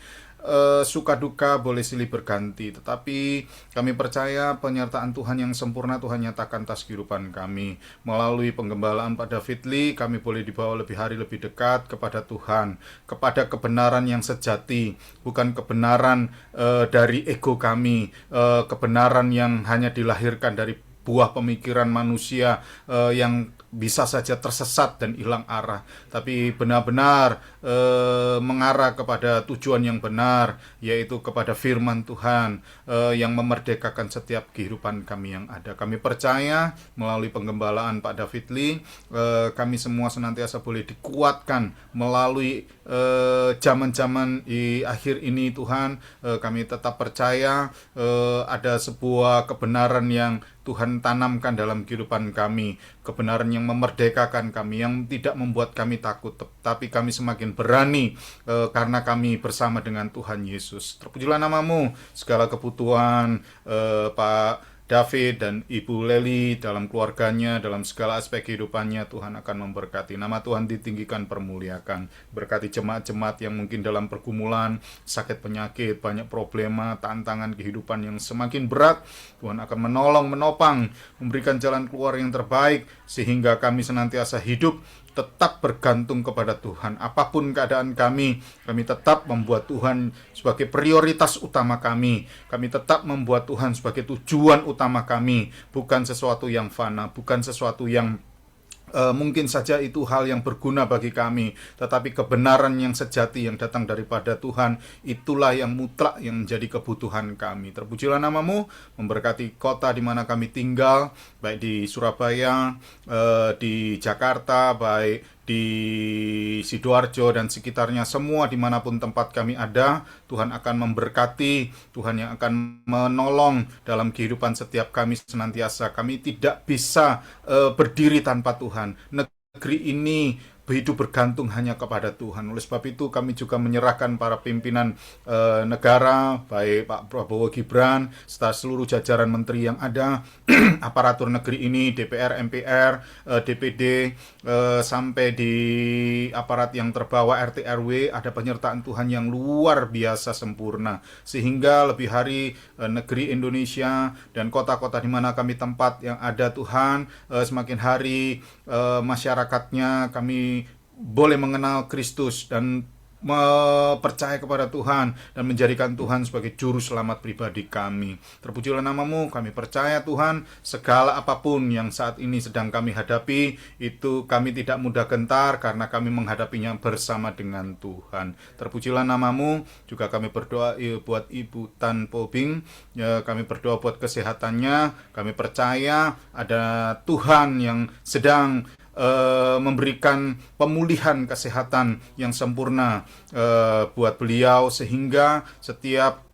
Suka duka boleh silih berganti, tetapi kami percaya penyertaan Tuhan yang sempurna Tuhan nyatakan atas kehidupan kami. Melalui penggembalaan Pak David Lee, kami boleh dibawa lebih hari lebih dekat kepada Tuhan, kepada kebenaran yang sejati, bukan kebenaran dari ego kami, kebenaran yang hanya dilahirkan dari buah pemikiran manusia yang bisa saja tersesat dan hilang arah, tapi benar-benar mengarah kepada tujuan yang benar, yaitu kepada firman Tuhan yang memerdekakan setiap kehidupan kami yang ada. Kami percaya melalui penggembalaan Pak David Lee, kami semua senantiasa boleh dikuatkan melalui zaman-zaman di akhir ini. Tuhan, kami tetap percaya ada sebuah kebenaran yang Tuhan tanamkan dalam kehidupan kami, kebenaran yang memerdekakan kami, yang tidak membuat kami takut, tapi kami semakin berani karena kami bersama dengan Tuhan Yesus. Terpujilah nama-Mu, segala kebutuhan Pak David dan Ibu Leli dalam keluarganya, dalam segala aspek kehidupannya, Tuhan akan memberkati. Nama Tuhan ditinggikan, permuliakan. Berkati jemaat-jemaat yang mungkin dalam pergumulan, sakit penyakit, banyak problema, tantangan kehidupan yang semakin berat. Tuhan akan menolong, menopang, memberikan jalan keluar yang terbaik, sehingga kami senantiasa hidup tetap bergantung kepada Tuhan. Apapun keadaan kami tetap membuat Tuhan sebagai prioritas utama kami. Kami tetap membuat Tuhan sebagai tujuan utama kami, bukan sesuatu yang fana, bukan sesuatu yang mungkin saja itu hal yang berguna bagi kami, tetapi kebenaran yang sejati yang datang daripada Tuhan, itulah yang mutlak yang menjadi kebutuhan kami. Terpujilah nama-Mu, memberkati kota di mana kami tinggal, baik di Surabaya, di Jakarta, baik di Sidoarjo dan sekitarnya, semua dimanapun tempat kami ada, Tuhan akan memberkati, Tuhan yang akan menolong dalam kehidupan setiap kami senantiasa. Kami tidak bisa berdiri tanpa Tuhan. Negeri ini hidup bergantung hanya kepada Tuhan. Oleh sebab itu kami juga menyerahkan para pimpinan negara, baik Pak Prabowo Gibran, serta seluruh jajaran menteri yang ada, aparatur negeri ini, DPR, MPR, DPD, sampai di aparat yang terbawa RT RW, ada penyertaan Tuhan yang luar biasa sempurna, sehingga lebih hari negeri Indonesia dan kota-kota di mana kami tempat yang ada Tuhan, semakin hari masyarakatnya kami boleh mengenal Kristus dan percaya kepada Tuhan dan menjadikan Tuhan sebagai juru selamat pribadi kami. Terpujilah namamu, kami percaya Tuhan, segala apapun yang saat ini sedang kami hadapi, itu kami tidak mudah gentar karena kami menghadapinya bersama dengan Tuhan. Terpujilah namamu, juga kami berdoa buat Ibu Tan Pobing, kami berdoa buat kesehatannya, kami percaya ada Tuhan yang sedang memberikan pemulihan kesehatan yang sempurna buat beliau, sehingga setiap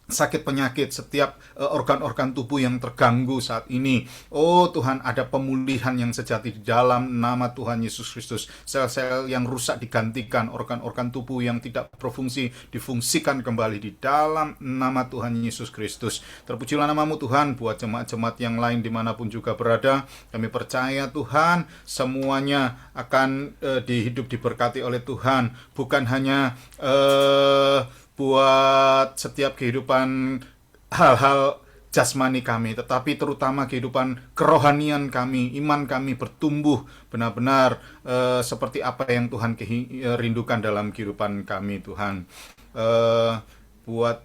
sakit penyakit, setiap organ-organ tubuh yang terganggu saat ini, oh Tuhan, ada pemulihan yang sejati di dalam nama Tuhan Yesus Kristus. Sel-sel yang rusak digantikan, organ-organ tubuh yang tidak berfungsi difungsikan kembali di dalam nama Tuhan Yesus Kristus. Terpujilah namamu Tuhan, buat jemaat-jemaat yang lain dimanapun juga berada. Kami percaya Tuhan, semuanya akan dihidup diberkati oleh Tuhan, bukan hanya buat setiap kehidupan hal-hal jasmani kami, tetapi terutama kehidupan kerohanian kami, iman kami bertumbuh benar-benar seperti apa yang Tuhan rindukan dalam kehidupan kami, Tuhan. Buat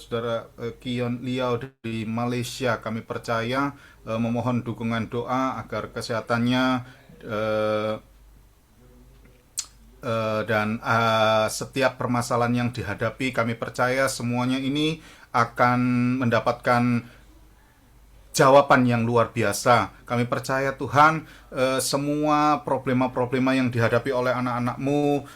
saudara Kion Liao di Malaysia, kami percaya memohon dukungan doa agar kesehatannya dan setiap permasalahan yang dihadapi, kami percaya semuanya ini akan mendapatkan jawaban yang luar biasa. Kami percaya Tuhan, semua problema-problema yang dihadapi oleh anak-anak-Mu,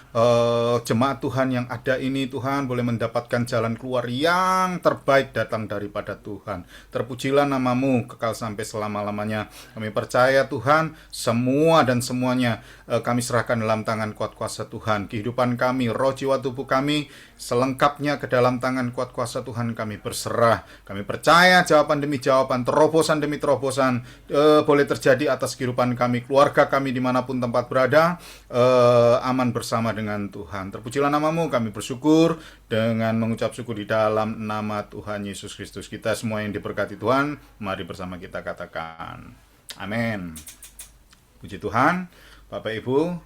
jemaat Tuhan yang ada ini, Tuhan boleh mendapatkan jalan keluar yang terbaik datang daripada Tuhan. Terpujilah namamu kekal sampai selama-lamanya. Kami percaya Tuhan, semua dan semuanya kami serahkan dalam tangan kuat kuasa Tuhan. Kehidupan kami, roh jiwa tubuh kami, selengkapnya ke dalam tangan kuat kuasa Tuhan kami berserah. Kami percaya jawaban demi jawaban, terobosan demi terobosan boleh terjadi atas kehidupan kami, keluarga kami dimanapun tempat berada, aman bersama dengan Tuhan. Terpujilah namamu, kami bersyukur dengan mengucap syukur di dalam nama Tuhan Yesus Kristus. Kita semua yang diberkati Tuhan, mari bersama kita katakan amin. Puji Tuhan. Bapak Ibu,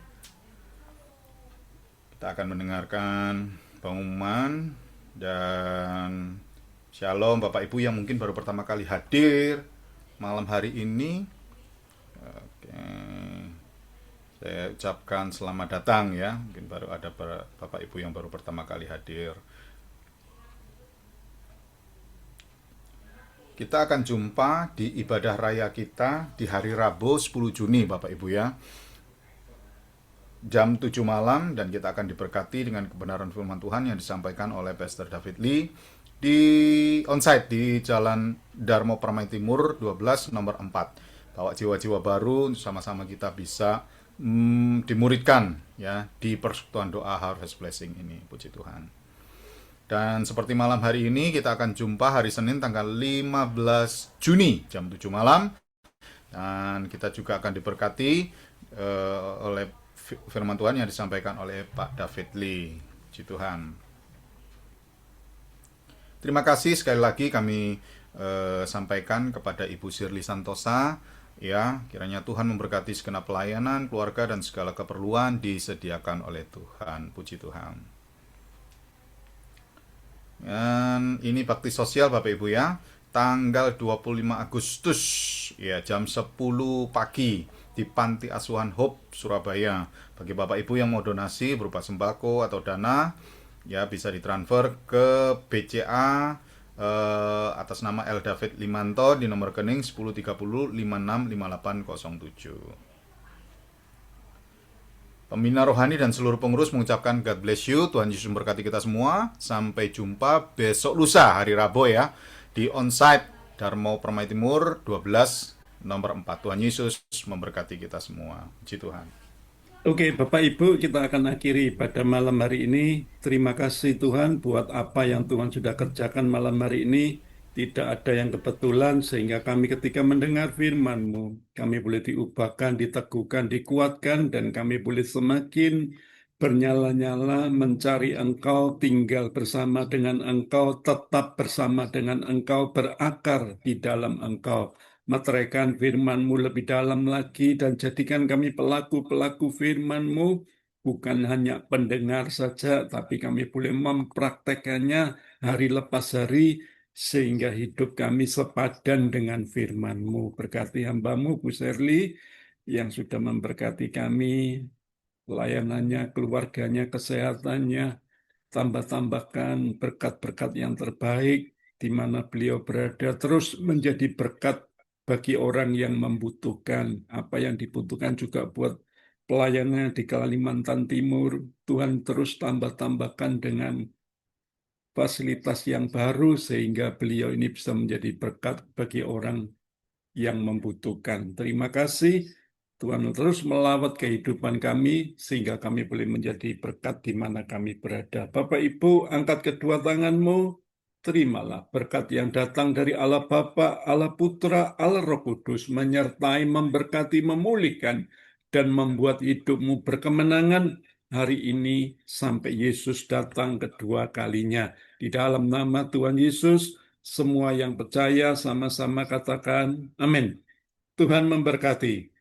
kita akan mendengarkan pengumuman dan shalom Bapak Ibu yang mungkin baru pertama kali hadir malam hari ini. Oke, saya ucapkan selamat datang ya. Mungkin baru ada Bapak Ibu yang baru pertama kali hadir. Kita akan jumpa di ibadah raya kita di hari Rabu 10 Juni Bapak Ibu ya, jam 7 malam, dan kita akan diberkati dengan kebenaran firman Tuhan yang disampaikan oleh Pastor David Lee di onsite di Jalan Darmo Permai Timur 12 nomor 4. Bawa jiwa-jiwa baru, sama-sama kita bisa dimuridkan ya di persekutuan doa Harvest Blessing ini. Puji Tuhan. Dan seperti malam hari ini, kita akan jumpa hari Senin tanggal 15 Juni jam 7 malam, dan kita juga akan diberkati oleh firman Tuhan yang disampaikan oleh Pak David Lee. Puji Tuhan. Terima kasih sekali lagi kami sampaikan kepada Ibu Shirley Santosa, ya, kiranya Tuhan memberkati segenap pelayanan, keluarga, dan segala keperluan disediakan oleh Tuhan. Puji Tuhan. Dan ini bakti sosial Bapak Ibu ya, tanggal 25 Agustus ya, jam 10 pagi di Panti Asuhan Hope Surabaya. Bagi Bapak Ibu yang mau donasi berupa sembako atau dana, ya bisa ditransfer ke BCA atas nama L. David Limanto di nomor rekening 1030565807. Pembina rohani dan seluruh pengurus mengucapkan God bless you. Tuhan Yesus memberkati kita semua. Sampai jumpa besok lusa hari Rabu ya di onsite Darmo Permai Timur 12 nomor 4. Tuhan Yesus memberkati kita semua. Puji Tuhan. Oke, Bapak Ibu, kita akan akhiri pada malam hari ini. Terima kasih Tuhan buat apa yang Tuhan sudah kerjakan malam hari ini. Tidak ada yang kebetulan sehingga kami ketika mendengar firman-Mu, kami boleh diubahkan, diteguhkan, dikuatkan, dan kami boleh semakin bernyala-nyala mencari Engkau, tinggal bersama dengan Engkau, tetap bersama dengan Engkau, berakar di dalam Engkau. Meteraikan firman-Mu lebih dalam lagi dan jadikan kami pelaku-pelaku firman-Mu, bukan hanya pendengar saja, tapi kami boleh mempraktekannya hari lepas hari, sehingga hidup kami sepadan dengan firman-Mu. Berkati hamba-Mu, Bu Serli, yang sudah memberkati kami, pelayanannya, keluarganya, kesehatannya, tambah-tambahkan berkat-berkat yang terbaik di mana beliau berada, terus menjadi berkat bagi orang yang membutuhkan. Apa yang dibutuhkan juga buat pelayanan di Kalimantan Timur, Tuhan terus tambah-tambahkan dengan fasilitas yang baru sehingga beliau ini bisa menjadi berkat bagi orang yang membutuhkan. Terima kasih. Tuhan terus melawat kehidupan kami sehingga kami boleh menjadi berkat di mana kami berada. Bapak Ibu, angkat kedua tanganmu, terimalah berkat yang datang dari Allah Bapa, Allah Putra, Allah Roh Kudus, menyertai, memberkati, memulihkan, dan membuat hidupmu berkemenangan hari ini sampai Yesus datang kedua kalinya. Di dalam nama Tuhan Yesus, semua yang percaya sama-sama katakan amin. Tuhan memberkati.